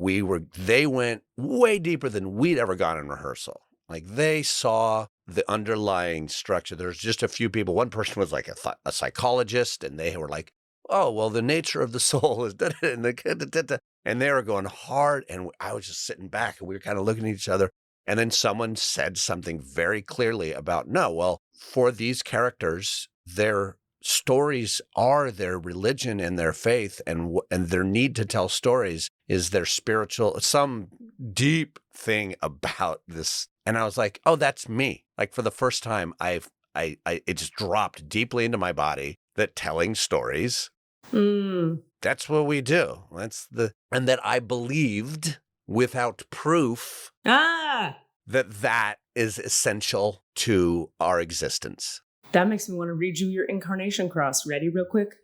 they went way deeper than we'd ever gone in rehearsal. Like they saw the underlying structure. There's just a few people. One person was like a psychologist, and they were like, "Oh, well, the nature of the soul is," and they were going hard. And I was just sitting back, and we were kind of looking at each other. And then someone said something very clearly about, no, well, for these characters, their stories are their religion and their faith, and their need to tell stories is their spiritual, some deep thing about this. And I was like, oh, that's me. Like for the first time, it just dropped deeply into my body that telling stories, that's what we do. And that I believed without proof that is essential to our existence. That makes me want to read you your incarnation cross. Ready real quick?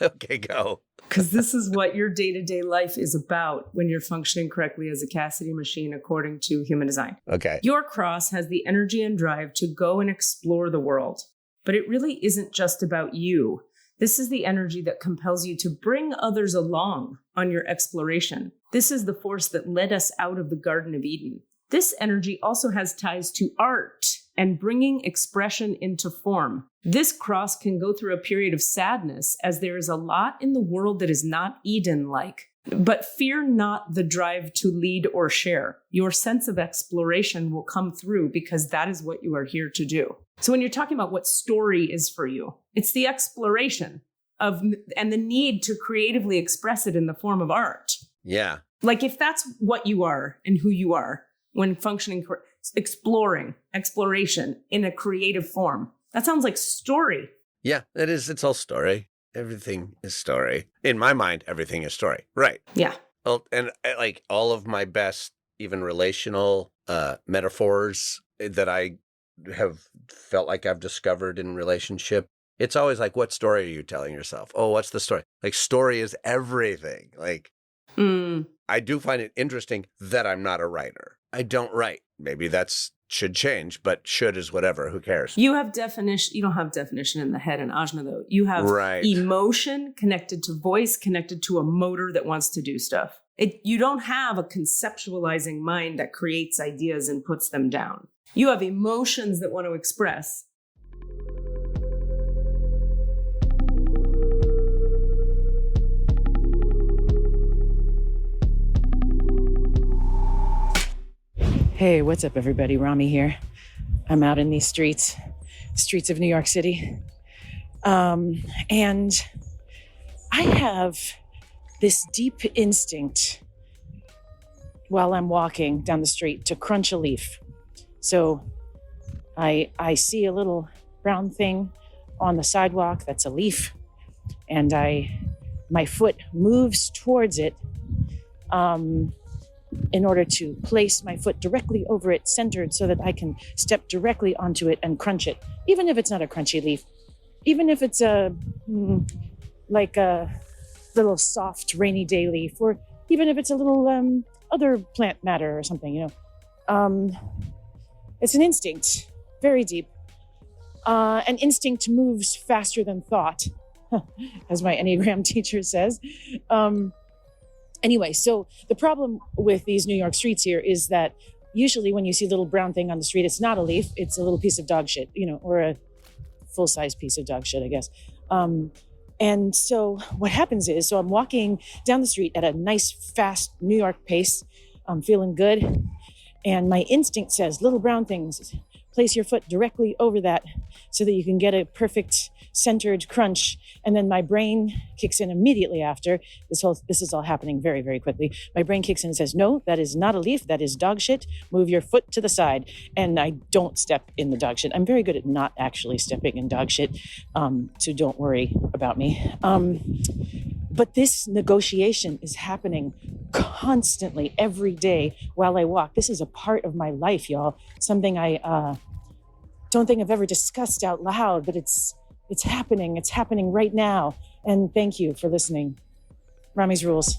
Okay, go. Because this is what your day-to-day life is about when you're functioning correctly as a Cassidy machine according to human design. Okay. Your cross has the energy and drive to go and explore the world. But it really isn't just about you. This is the energy that compels you to bring others along on your exploration. This is the force that led us out of the Garden of Eden. This energy also has ties to art and bringing expression into form. This cross can go through a period of sadness as there is a lot in the world that is not Eden-like. But fear not the drive to lead or share. Your sense of exploration will come through because that is what you are here to do. So when you're talking about what story is for you, it's the exploration of and the need to creatively express it in the form of art. Yeah. Like if that's what you are and who you are when functioning, exploration in a creative form. That sounds like story. Yeah, it is. It's all story. Everything is story. In my mind, everything is story. Right. Yeah. Well, and like all of my best, even relational metaphors that I have felt like I've discovered in relationship, it's always like, what story are you telling yourself? Oh, what's the story? Like story is everything. Like I do find it interesting that I'm not a writer. I don't write. Maybe that's should change, but should is whatever. Who cares? You have definition. You don't have definition in the head and ajna though. You have emotion connected to voice, connected to a motor that wants to do stuff. You don't have a conceptualizing mind that creates ideas and puts them down. You have emotions that want to express. Hey, what's up, everybody? Rami here. I'm out in these streets of New York City. And I have this deep instinct while I'm walking down the street to crunch a leaf. So I see a little brown thing on the sidewalk that's a leaf, and my foot moves towards it in order to place my foot directly over it, centered, so that I can step directly onto it and crunch it, even if it's not a crunchy leaf, even if it's like a little soft rainy day leaf, or even if it's a little other plant matter or something, you know. It's an instinct, very deep. An instinct moves faster than thought, as my Enneagram teacher says. Anyway, so the problem with these New York streets here is that usually when you see a little brown thing on the street, it's not a leaf, it's a little piece of dog shit, you know, or a full-size piece of dog shit, I guess. And so what happens is, so I'm walking down the street at a nice, fast New York pace. I'm feeling good. And my instinct says, little brown things, place your foot directly over that so that you can get a perfect centered crunch. And then my brain kicks in immediately after. This is all happening very, very quickly. My brain kicks in and says, no, that is not a leaf. That is dog shit. Move your foot to the side. And I don't step in the dog shit. I'm very good at not actually stepping in dog shit. So don't worry about me. But this negotiation is happening constantly every day while I walk. This is a part of my life, y'all. Something I don't think I've ever discussed out loud, but it's happening. It's happening right now. And thank you for listening. Rami's Rules.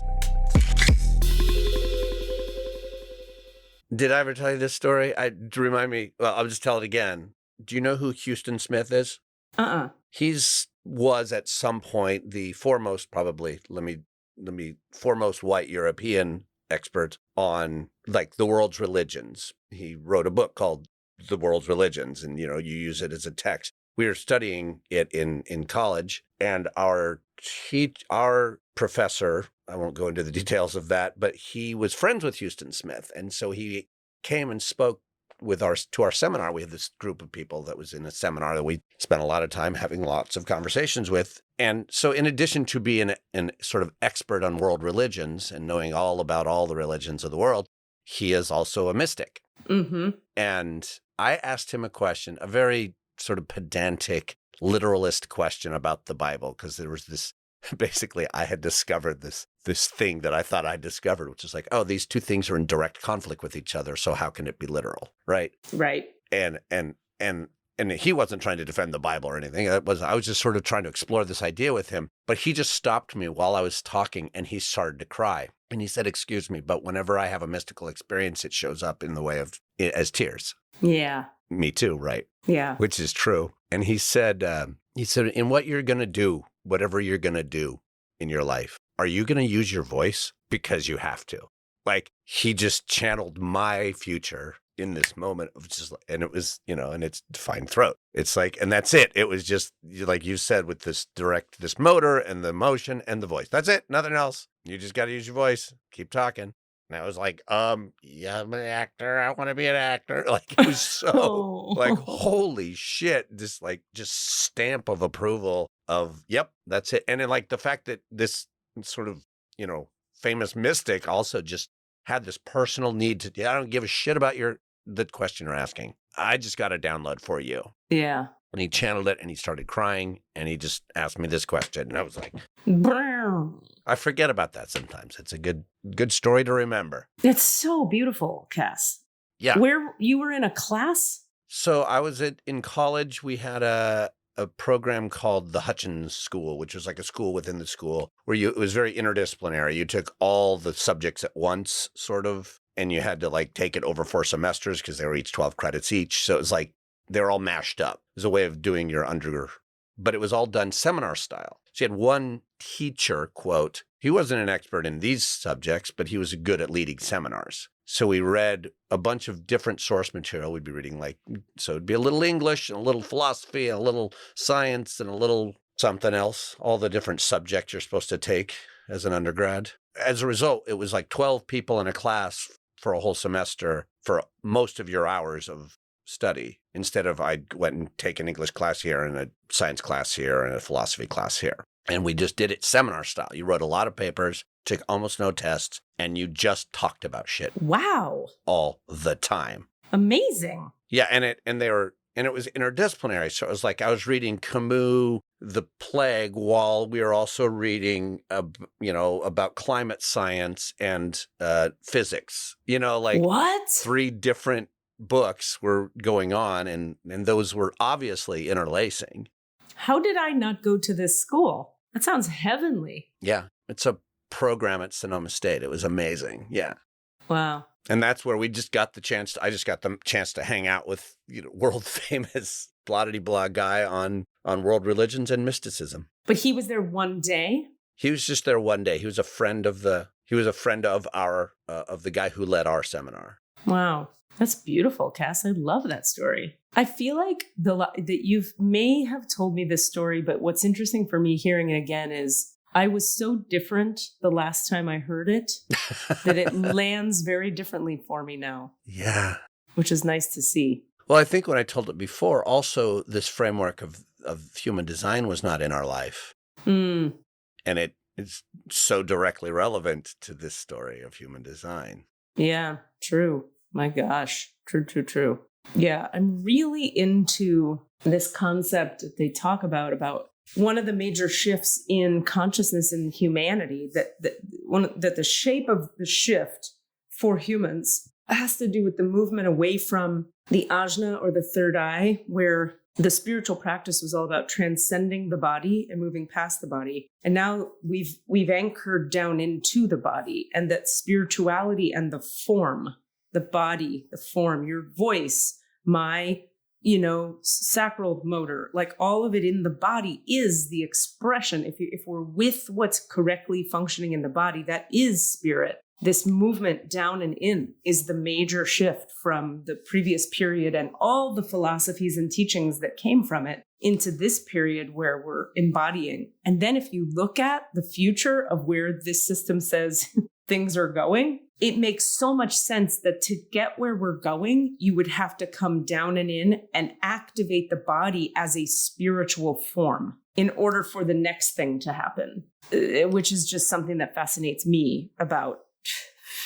Did I ever tell you this story? To remind me, well, I'll just tell it again. Do you know who Houston Smith is? Was at some point the foremost, probably, foremost white European expert on like the world's religions. He wrote a book called The World's Religions, and you use it as a text. We were studying it in college, and our professor, I won't go into the details of that, but he was friends with Houston Smith, and so he came and spoke to our seminar. We had this group of people that was in a seminar that we spent a lot of time having lots of conversations with. And so in addition to being an sort of expert on world religions and knowing all about all the religions of the world, he is also a mystic. Mm-hmm. And I asked him a question, a very sort of pedantic, literalist question about the Bible, because there was this, basically I had discovered this thing that I thought I'd discovered, which is like, oh, these two things are in direct conflict with each other, so how can it be literal, right? Right. And and he wasn't trying to defend the Bible or anything. I was just sort of trying to explore this idea with him. But he just stopped me while I was talking, and he started to cry. And he said, "Excuse me, but whenever I have a mystical experience, it shows up in the way of as tears." Yeah. Me too, right? Yeah. Which is true. And he said, in what you're going to do, whatever you're going to do in your life, are you going to use your voice? Because you have to. Like, he just channeled my future in this moment of just, and it was, and it's defined throat. It's like, and that's it. It was just like you said, with this motor and the motion and the voice. That's it. Nothing else. You just got to use your voice. Keep talking. And I was like, yeah, I'm an actor. I want to be an actor. Like, it was so like, holy shit. This just stamp of approval of, yep, that's it. And then like the fact that this sort of, famous mystic also just had this personal need to, I don't give a shit about the question you're asking. I just got a download for you. Yeah. And he channeled it and he started crying and he just asked me this question. And I was like, I forget about that sometimes. It's a good story to remember. It's so beautiful, Cass. Yeah. Where you were in a class? So I was in college. We had a program called the Hutchins School, which was like a school within the school where it was very interdisciplinary. You took all the subjects at once, sort of, and you had to like take it over 4 semesters because they were each 12 credits each. So it was like they were all mashed up. It was a way of doing your but it was all done seminar style. So you had one teacher, quote, he wasn't an expert in these subjects, but he was good at leading seminars. So we read a bunch of different source material. We'd be reading so it'd be a little English and a little philosophy and a little science and a little something else, all the different subjects you're supposed to take as an undergrad. As a result, it was like 12 people in a class for a whole semester for most of your hours of study, instead of I went and take an English class here and a science class here and a philosophy class here. And we just did it seminar style. You wrote a lot of papers, took almost no tests, and you just talked about shit. Wow. All the time. Amazing. Yeah, and it was interdisciplinary. So it was like I was reading Camus' The Plague while we were also reading about climate science and physics. What? 3 different books were going on, and those were obviously interlacing. How did I not go to this school? That sounds heavenly. Yeah, it's a program at Sonoma State. It was amazing. Yeah. Wow. And that's where I just got the chance to hang out with, world famous blah-de-blah guy on world religions and mysticism. But he was there one day? He was just there one day. He was a friend of the guy who led our seminar. Wow. That's beautiful, Cass. I love that story. I feel like that you may have told me this story, but what's interesting for me hearing it again is I was so different the last time I heard it that it lands very differently for me now. Yeah. Which is nice to see. Well, I think when I told it before, also this framework of human design was not in our life. Mm. And it's so directly relevant to this story of human design. Yeah, true. My gosh. True. Yeah, I'm really into this concept that they talk about one of the major shifts in consciousness in humanity, that the shape of the shift for humans has to do with the movement away from the ajna or the third eye, where the spiritual practice was all about transcending the body and moving past the body. And now we've anchored down into the body, and that spirituality and the form, the body, the form, your voice, my, sacral motor, like all of it in the body is the expression. If we're with what's correctly functioning in the body, that is spirit. This movement down and in is the major shift from the previous period and all the philosophies and teachings that came from it into this period where we're embodying. And then if you look at the future of where this system says things are going, it makes so much sense that to get where we're going, you would have to come down and in and activate the body as a spiritual form in order for the next thing to happen, which is just something that fascinates me about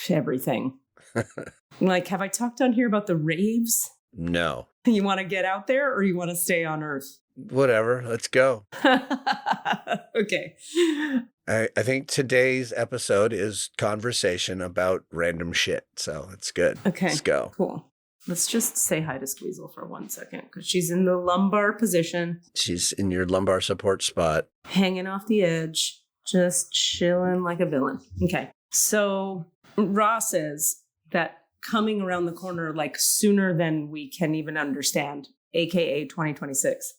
everything. Like, have I talked on here about the raves? No. You want to get out there or you want to stay on Earth? Whatever. Let's go. Okay. I think today's episode is conversation about random shit. So it's good. Okay. Let's go. Cool. Let's just say hi to Squeezel for 1 second because she's in the lumbar position. She's in your lumbar support spot. Hanging off the edge, just chilling like a villain. Okay. So Ra says that coming around the corner, like sooner than we can even understand, AKA 2026,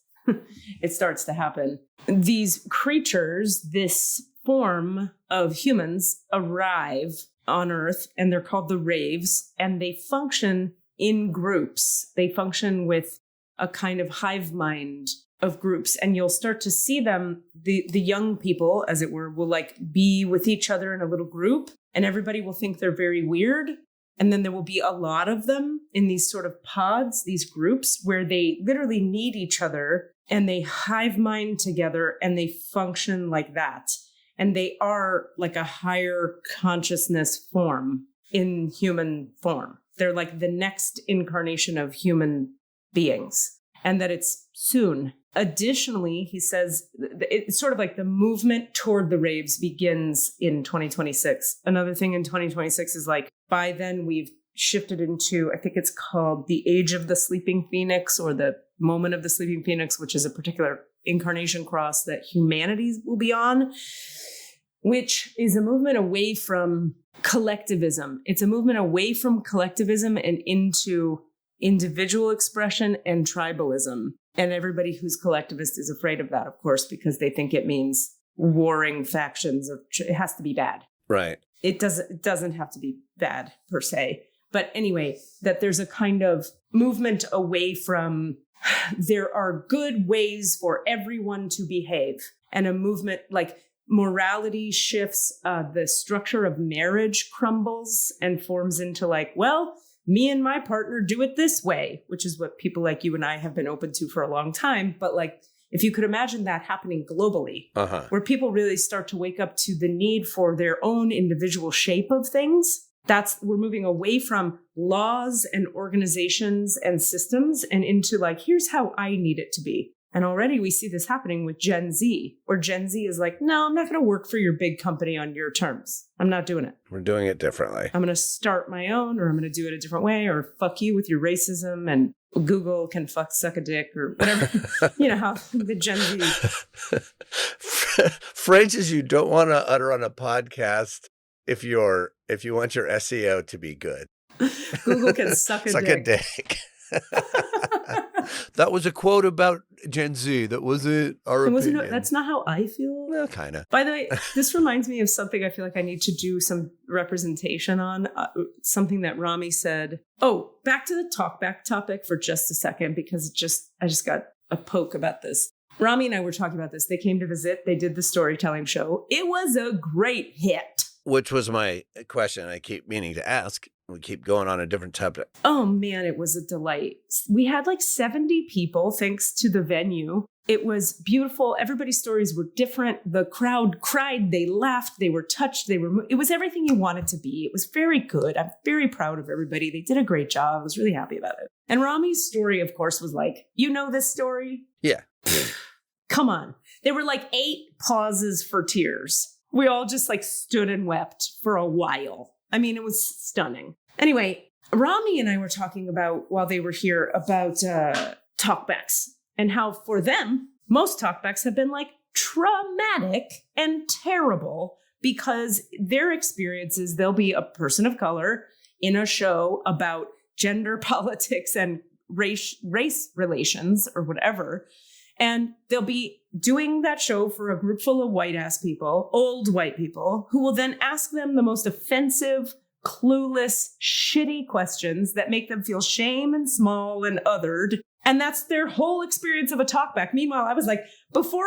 it starts to happen. These creatures, this form of humans, arrive on Earth, and they're called the Raves, and they function in groups. They function with a kind of hive mind of groups, and you'll start to see them, the young people, as it were, will like be with each other in a little group, and everybody will think they're very weird. And then there will be a lot of them in these sort of pods, these groups where they literally need each other and they hive mind together and they function like that. And they are like a higher consciousness form in human form. They're like the next incarnation of human beings, and that it's soon. Additionally, he says it's sort of like the movement toward the Raves begins in 2026. Another thing in 2026 is like by then we've shifted into, I think it's called the Age of the Sleeping Phoenix or the Moment of the Sleeping Phoenix, which is a particular incarnation cross that humanity will be on, which is a movement away from collectivism. It's a movement away from collectivism and into individual expression and tribalism. And everybody who's collectivist is afraid of that, of course, because they think it means warring factions. It has to be bad. Right. It doesn't have to be bad per se. But anyway, that there's a kind of movement away from there are good ways for everyone to behave, and a movement like morality shifts, the structure of marriage crumbles and forms into like, well, me and my partner do it this way, which is what people like you and I have been open to for a long time. But like, if you could imagine that happening globally, where people really start to wake up to the need for their own individual shape of things, we're moving away from laws and organizations and systems and into like, here's how I need it to be. And already we see this happening with Gen Z, where Gen Z is like, no, I'm not going to work for your big company on your terms. I'm not doing it. We're doing it differently. I'm going to start my own, or I'm going to do it a different way, or fuck you with your racism, and Google can suck a dick, or whatever. You know how the Gen Z. Phrases you don't want to utter on a podcast if you want your SEO to be good. Google can suck a dick. That was a quote about Gen Z. That wasn't our opinion. That's not how I feel. Well, kind of. By the way, this reminds me of something I feel like I need to do some representation on. Something that Rami said. Oh, back to the talkback topic for just a second, because I just got a poke about this. Rami and I were talking about this. They came to visit. They did the storytelling show. It was a great hit. Which was my question I keep meaning to ask. We keep going on a different topic. Oh, man, it was a delight. We had like 70 people, thanks to the venue. It was beautiful. Everybody's stories were different. The crowd cried. They laughed. They were touched. It was everything you wanted to be. It was very good. I'm very proud of everybody. They did a great job. I was really happy about it. And Rami's story, of course, was like, you know this story? Yeah. Come on. There were like 8 pauses for tears. We all just like stood and wept for a while. I mean, it was stunning. Anyway, Rami and I were talking about, while they were here, about talkbacks and how for them, most talkbacks have been like traumatic and terrible because their experiences, they'll be a person of color in a show about gender politics and race relations or whatever. And they'll be doing that show for a group full of white ass people, old white people, who will then ask them the most offensive, clueless, shitty questions that make them feel shame and small and othered. And that's their whole experience of a talkback. Meanwhile, I was like, before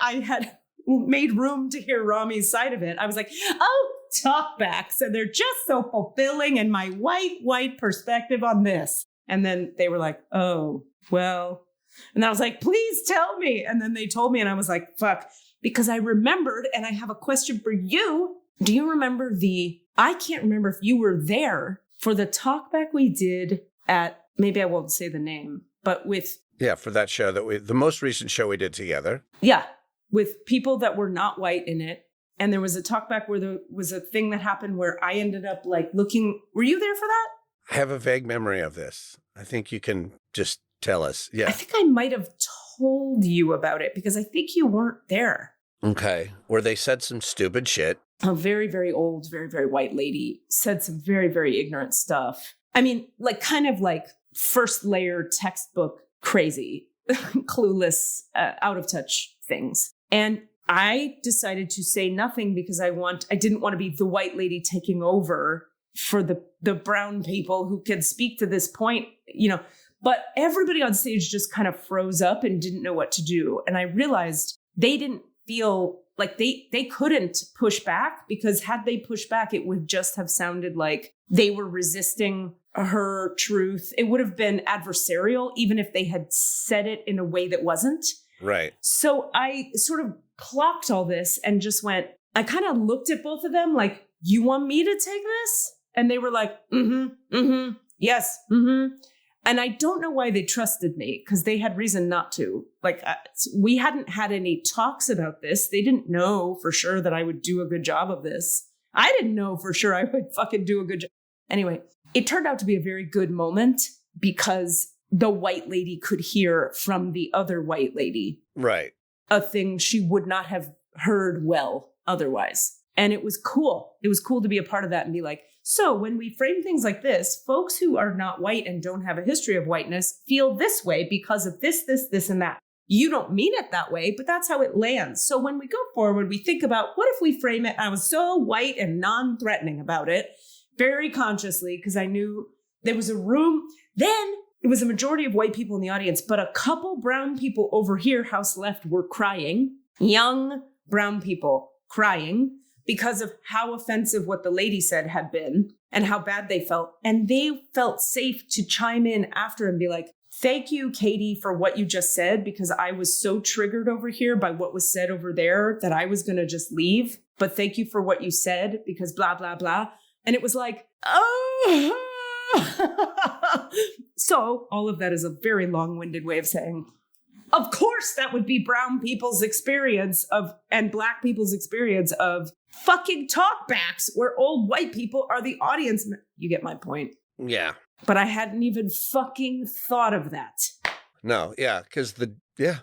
I had made room to hear Rami's side of it, I was like, oh, talkbacks. And they're just so fulfilling and my white perspective on this. And then they were like, oh, well. And I was like, please tell me. And then they told me and I was like, fuck, because I remembered, and I have a question for you. Do you remember I can't remember if you were there for the talkback we did at, maybe I won't say the name, but with. Yeah, for that show the most recent show we did together. Yeah, with people that were not white in it. And there was a talkback where there was a thing that happened where I ended up like looking. Were you there for that? I have a vague memory of this. I think you can just tell us. Yeah. I think I might have told you about it because I think you weren't there. Okay. Where they said some stupid shit. A very, very old, very, very white lady said some very, very ignorant stuff. I mean, like kind of like first layer textbook crazy, clueless, out of touch things. And I decided to say nothing because I didn't want to be the white lady taking over for the brown people who can speak to this point, but everybody on stage just kind of froze up and didn't know what to do. And I realized they didn't feel like they couldn't push back, because had they pushed back, it would just have sounded like they were resisting her truth. It would have been adversarial, even if they had said it in a way that wasn't. Right. So I sort of clocked all this and just went, I kind of looked at both of them like, you want me to take this? And they were like, yes, And I don't know why they trusted me, because they had reason not to. Like, we hadn't had any talks about this. They didn't know for sure that I would do a good job of this. I didn't know for sure I would fucking do a good job. Anyway, it turned out to be a very good moment because the white lady could hear from the other white lady. Right. A thing she would not have heard well otherwise. And it was cool. It was cool to be a part of that and be like, so when we frame things like this, folks who are not white and don't have a history of whiteness feel this way because of this, and that. You don't mean it that way, but that's how it lands. So when we go forward, we think about, what if we frame it? I was so white and non-threatening about it, very consciously, because I knew there was a room. Then it was a majority of white people in the audience, but a couple brown people over here, house left, were crying. Young brown people crying because of how offensive what the lady said had been and how bad they felt. And they felt safe to chime in after and be like, thank you, Katie, for what you just said, because I was so triggered over here by what was said over there that I was going to just leave. But thank you for what you said, because blah, blah, blah. And it was like, oh. So all of that is a very long-winded way of saying, of course, that would be brown people's experience of, and black people's experience of fucking talkbacks where old white people are the audience. You get my point. Yeah. But I hadn't even fucking thought of that. No, yeah, because Yeah.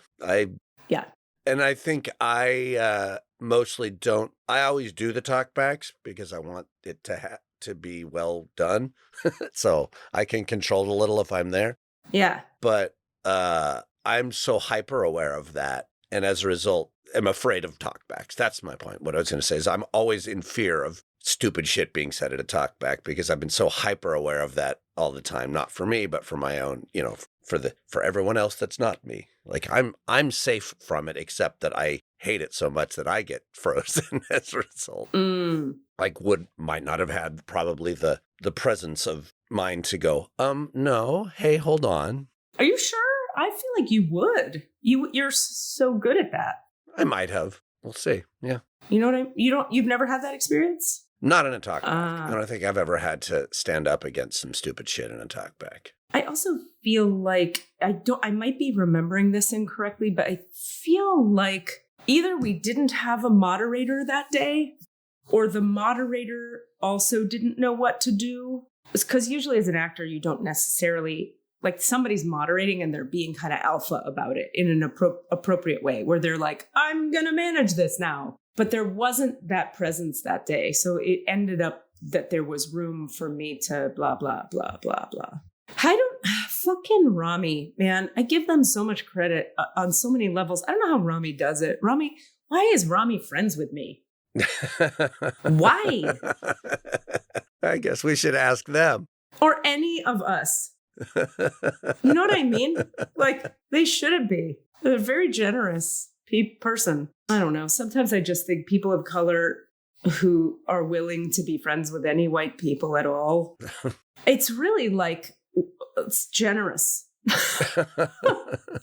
And I think I mostly don't, I always do the talkbacks because I want it to be well done. So I can control it a little if I'm there. Yeah. But I'm so hyper aware of that. And as a result, I'm afraid of talkbacks. That's my point. What I was going to say is I'm always in fear of stupid shit being said at a talkback because I've been so hyper aware of that all the time. Not for me, but for my own, for everyone else that's not me. Like I'm safe from it, except that I hate it so much that I get frozen as a result. Like might not have had probably the presence of mind to go, no, hey, hold on. Are you sure? I feel like you would. You're so good at that. I might have. We'll see. Yeah. You know what you've never had that experience? Not in a talkback. I don't think I've ever had to stand up against some stupid shit in a talkback. I also feel like I might be remembering this incorrectly, but I feel like either we didn't have a moderator that day or the moderator also didn't know what to do. It's because usually as an actor, you don't necessarily, like, somebody's moderating and they're being kind of alpha about it in an appropriate way where they're like, I'm going to manage this now. But there wasn't that presence that day. So it ended up that there was room for me to blah, blah, blah, blah, blah. Fucking Rami, man. I give them so much credit on so many levels. I don't know how Rami does it. Why is Rami friends with me? Why? I guess we should ask them. Or any of us. You know what I mean? Like, they shouldn't be. They're a very generous person. I don't know. Sometimes I just think people of color who are willing to be friends with any white people at all, it's really like, it's generous. Don't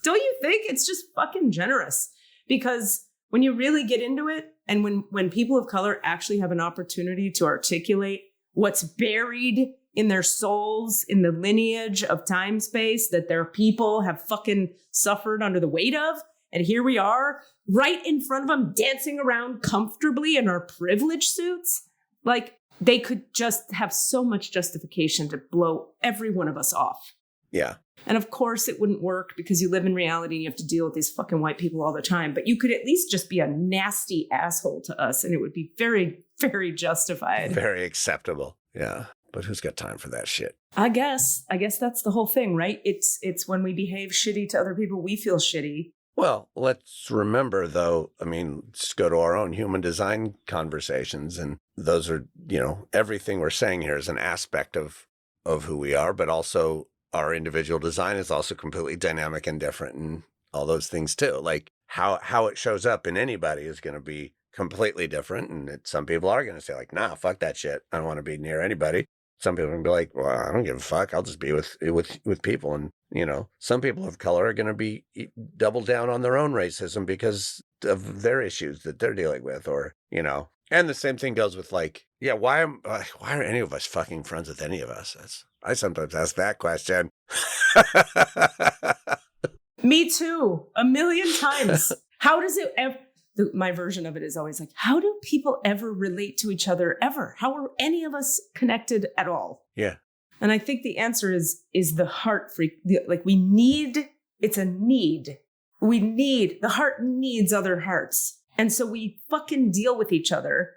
you think? It's just fucking generous. Because when you really get into it, and when people of color actually have an opportunity to articulate what's buried in their souls, in the lineage of time space that their people have fucking suffered under the weight of. And here we are, right in front of them, dancing around comfortably in our privilege suits. Like, they could just have so much justification to blow every one of us off. Yeah. And of course it wouldn't work because you live in reality and you have to deal with these fucking white people all the time. But you could at least just be a nasty asshole to us and it would be very, very justified. Very acceptable. Yeah. But who's got time for that shit? I guess that's the whole thing, right? It's when we behave shitty to other people, we feel shitty. Well, let's remember, though, I mean, just go to our own human design conversations. And those are, everything we're saying here is an aspect of who we are, but also our individual design is also completely dynamic and different and all those things too. Like how it shows up in anybody is going to be completely different. And some people are going to say like, nah, fuck that shit. I don't want to be near anybody. Some people are going to be like, well, I don't give a fuck. I'll just be with people. And, some people of color are going to be double down on their own racism because of their issues that they're dealing with or, and the same thing goes with like, yeah, why are any of us fucking friends with any of us? I sometimes ask that question. Me too. 1,000,000 times. How does it ever... My version of it is always like, how do people ever relate to each other ever? How are any of us connected at all? Yeah. And I think the answer is the heart freak. Like we need, it's a need. The heart needs other hearts. And so we fucking deal with each other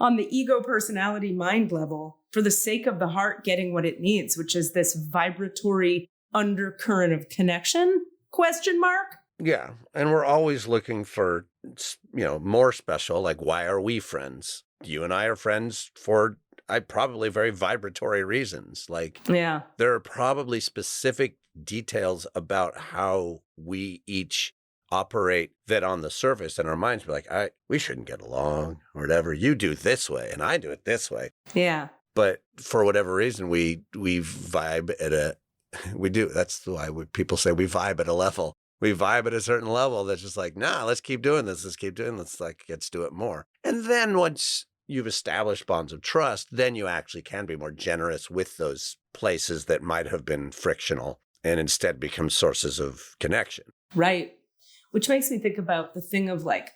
on the ego, personality, mind level for the sake of the heart getting what it needs, which is this vibratory undercurrent of connection? ? Yeah. And we're always looking for, more special, like why are we friends? You and I are friends for probably very vibratory reasons. Like, yeah, there are probably specific details about how we each operate that on the surface in our minds be like, we shouldn't get along or whatever. You do it this way and I do it this way. Yeah. But for whatever reason, we vibe at we do. That's why people say we vibe at a level. We vibe at a certain level that's just like, nah, let's keep doing this. Let's do it more. And then once you've established bonds of trust, then you actually can be more generous with those places that might have been frictional and instead become sources of connection. Right. Which makes me think about the thing of like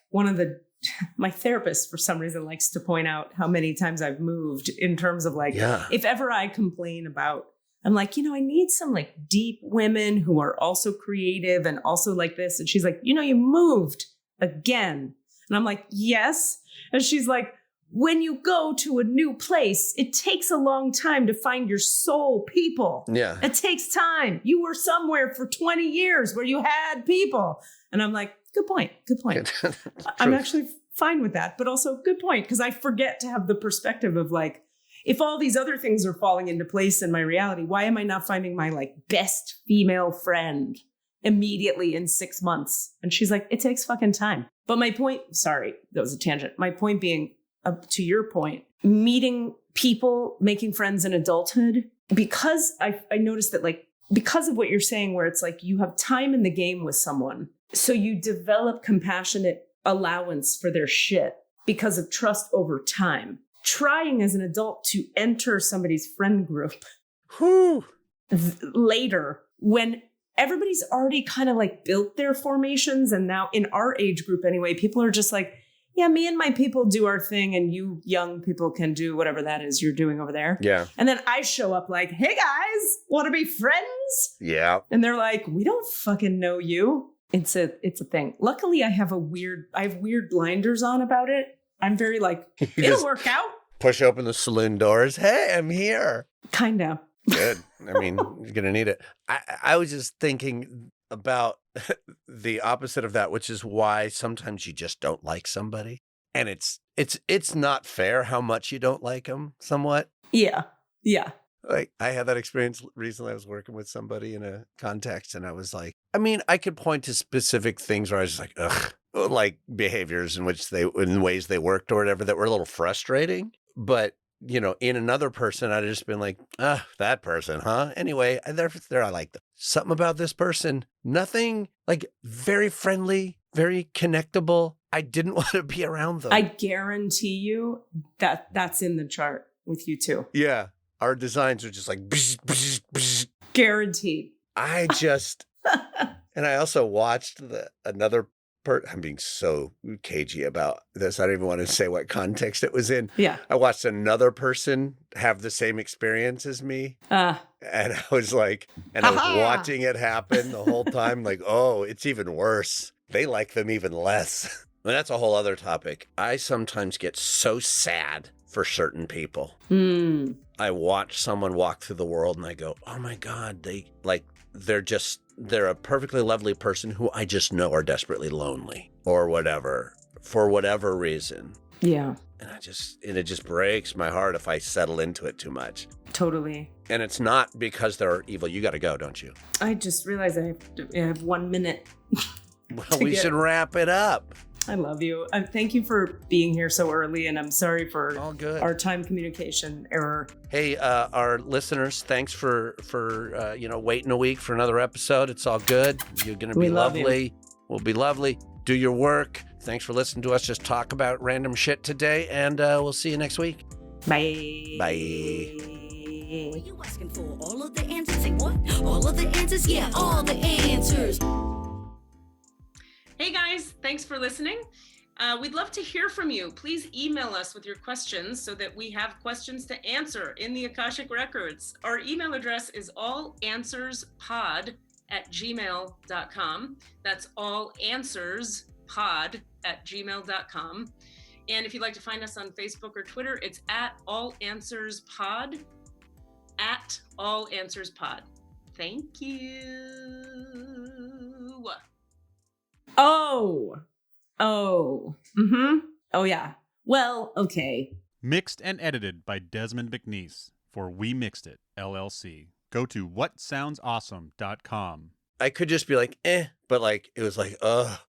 my therapist for some reason likes to point out how many times I've moved in terms of like, if ever I complain about, I'm like, I need some like deep women who are also creative and also like this. And she's like, you moved again. And I'm like, yes. And she's like, when you go to a new place, it takes a long time to find your soul people. Yeah. It takes time. You were somewhere for 20 years where you had people. And I'm like, good point. I'm actually fine with that, but also good point. Because I forget to have the perspective of like, if all these other things are falling into place in my reality, why am I not finding my like best female friend immediately in 6 months? And she's like, it takes fucking time. But my point, sorry, that was a tangent. My point being, to your point, meeting people, making friends in adulthood, because I noticed that like, because of what you're saying, where it's like you have time in the game with someone. So you develop compassionate allowance for their shit because of trust over time. Trying as an adult to enter somebody's friend group later when everybody's already kind of like built their formations. And now in our age group anyway, people are just like, yeah, me and my people do our thing and you young people can do whatever that is you're doing over there. Yeah. And then I show up like, hey guys, want to be friends? Yeah. And they're like, we don't fucking know you. It's a thing. Luckily, I have weird blinders on about it. I'm very like, it'll work out. Push open the saloon doors. Hey, I'm here. Kind of. Good. I mean, you're going to need it. I was just thinking about the opposite of that, which is why sometimes you just don't like somebody. And it's not fair how much you don't like them somewhat. Yeah. Yeah. Like I had that experience recently. I was working with somebody in a context and I was like, I mean, I could point to specific things where I was like, ugh, like behaviors in ways they worked or whatever that were a little frustrating. But, in another person, I'd just been like, that person, huh? Anyway, there I like them. Something about this person, nothing like very friendly, very connectable. I didn't want to be around them. I guarantee you that's in the chart with you too. Yeah. Our designs are just like, bzz, bzz, bzz. Guaranteed. And I also watched another I'm being so cagey about this. I don't even want to say what context it was in. Yeah. I watched another person have the same experience as me. And I was like, I was watching it happen the whole time. Like, oh, it's even worse. They like them even less. And that's a whole other topic. I sometimes get so sad for certain people. I watch someone walk through the world and I go, oh my God, they're a perfectly lovely person who I just know are desperately lonely or whatever, for whatever reason. Yeah. And it just breaks my heart if I settle into it too much. Totally. And it's not because they're evil. You got to go, don't you? I just realized I have 1 minute. Well, we should wrap it up. I love you. Thank you for being here so early, and I'm sorry for all good. Our time communication error. Hey, our listeners, thanks for waiting a week for another episode. It's all good. You're going to be lovely. We'll be lovely. Do your work. Thanks for listening to us just talk about random shit today, and we'll see you next week. Bye. Bye. Were you asking for all of the answers? Say what? All of the answers? Yeah, all the answers. Hey guys, thanks for listening. We'd love to hear from you. Please email us with your questions so that we have questions to answer in the Akashic Records. Our email address is allanswerspod@gmail.com. That's allanswerspod@gmail.com. And if you'd like to find us on Facebook or Twitter, it's @allanswerspod, @allanswerspod. Thank you. Oh. Oh, yeah. Well, okay. Mixed and edited by Desmond McNeese for We Mixed It, LLC. Go to whatsoundsawesome.com. I could just be like, but like, it was like, ugh.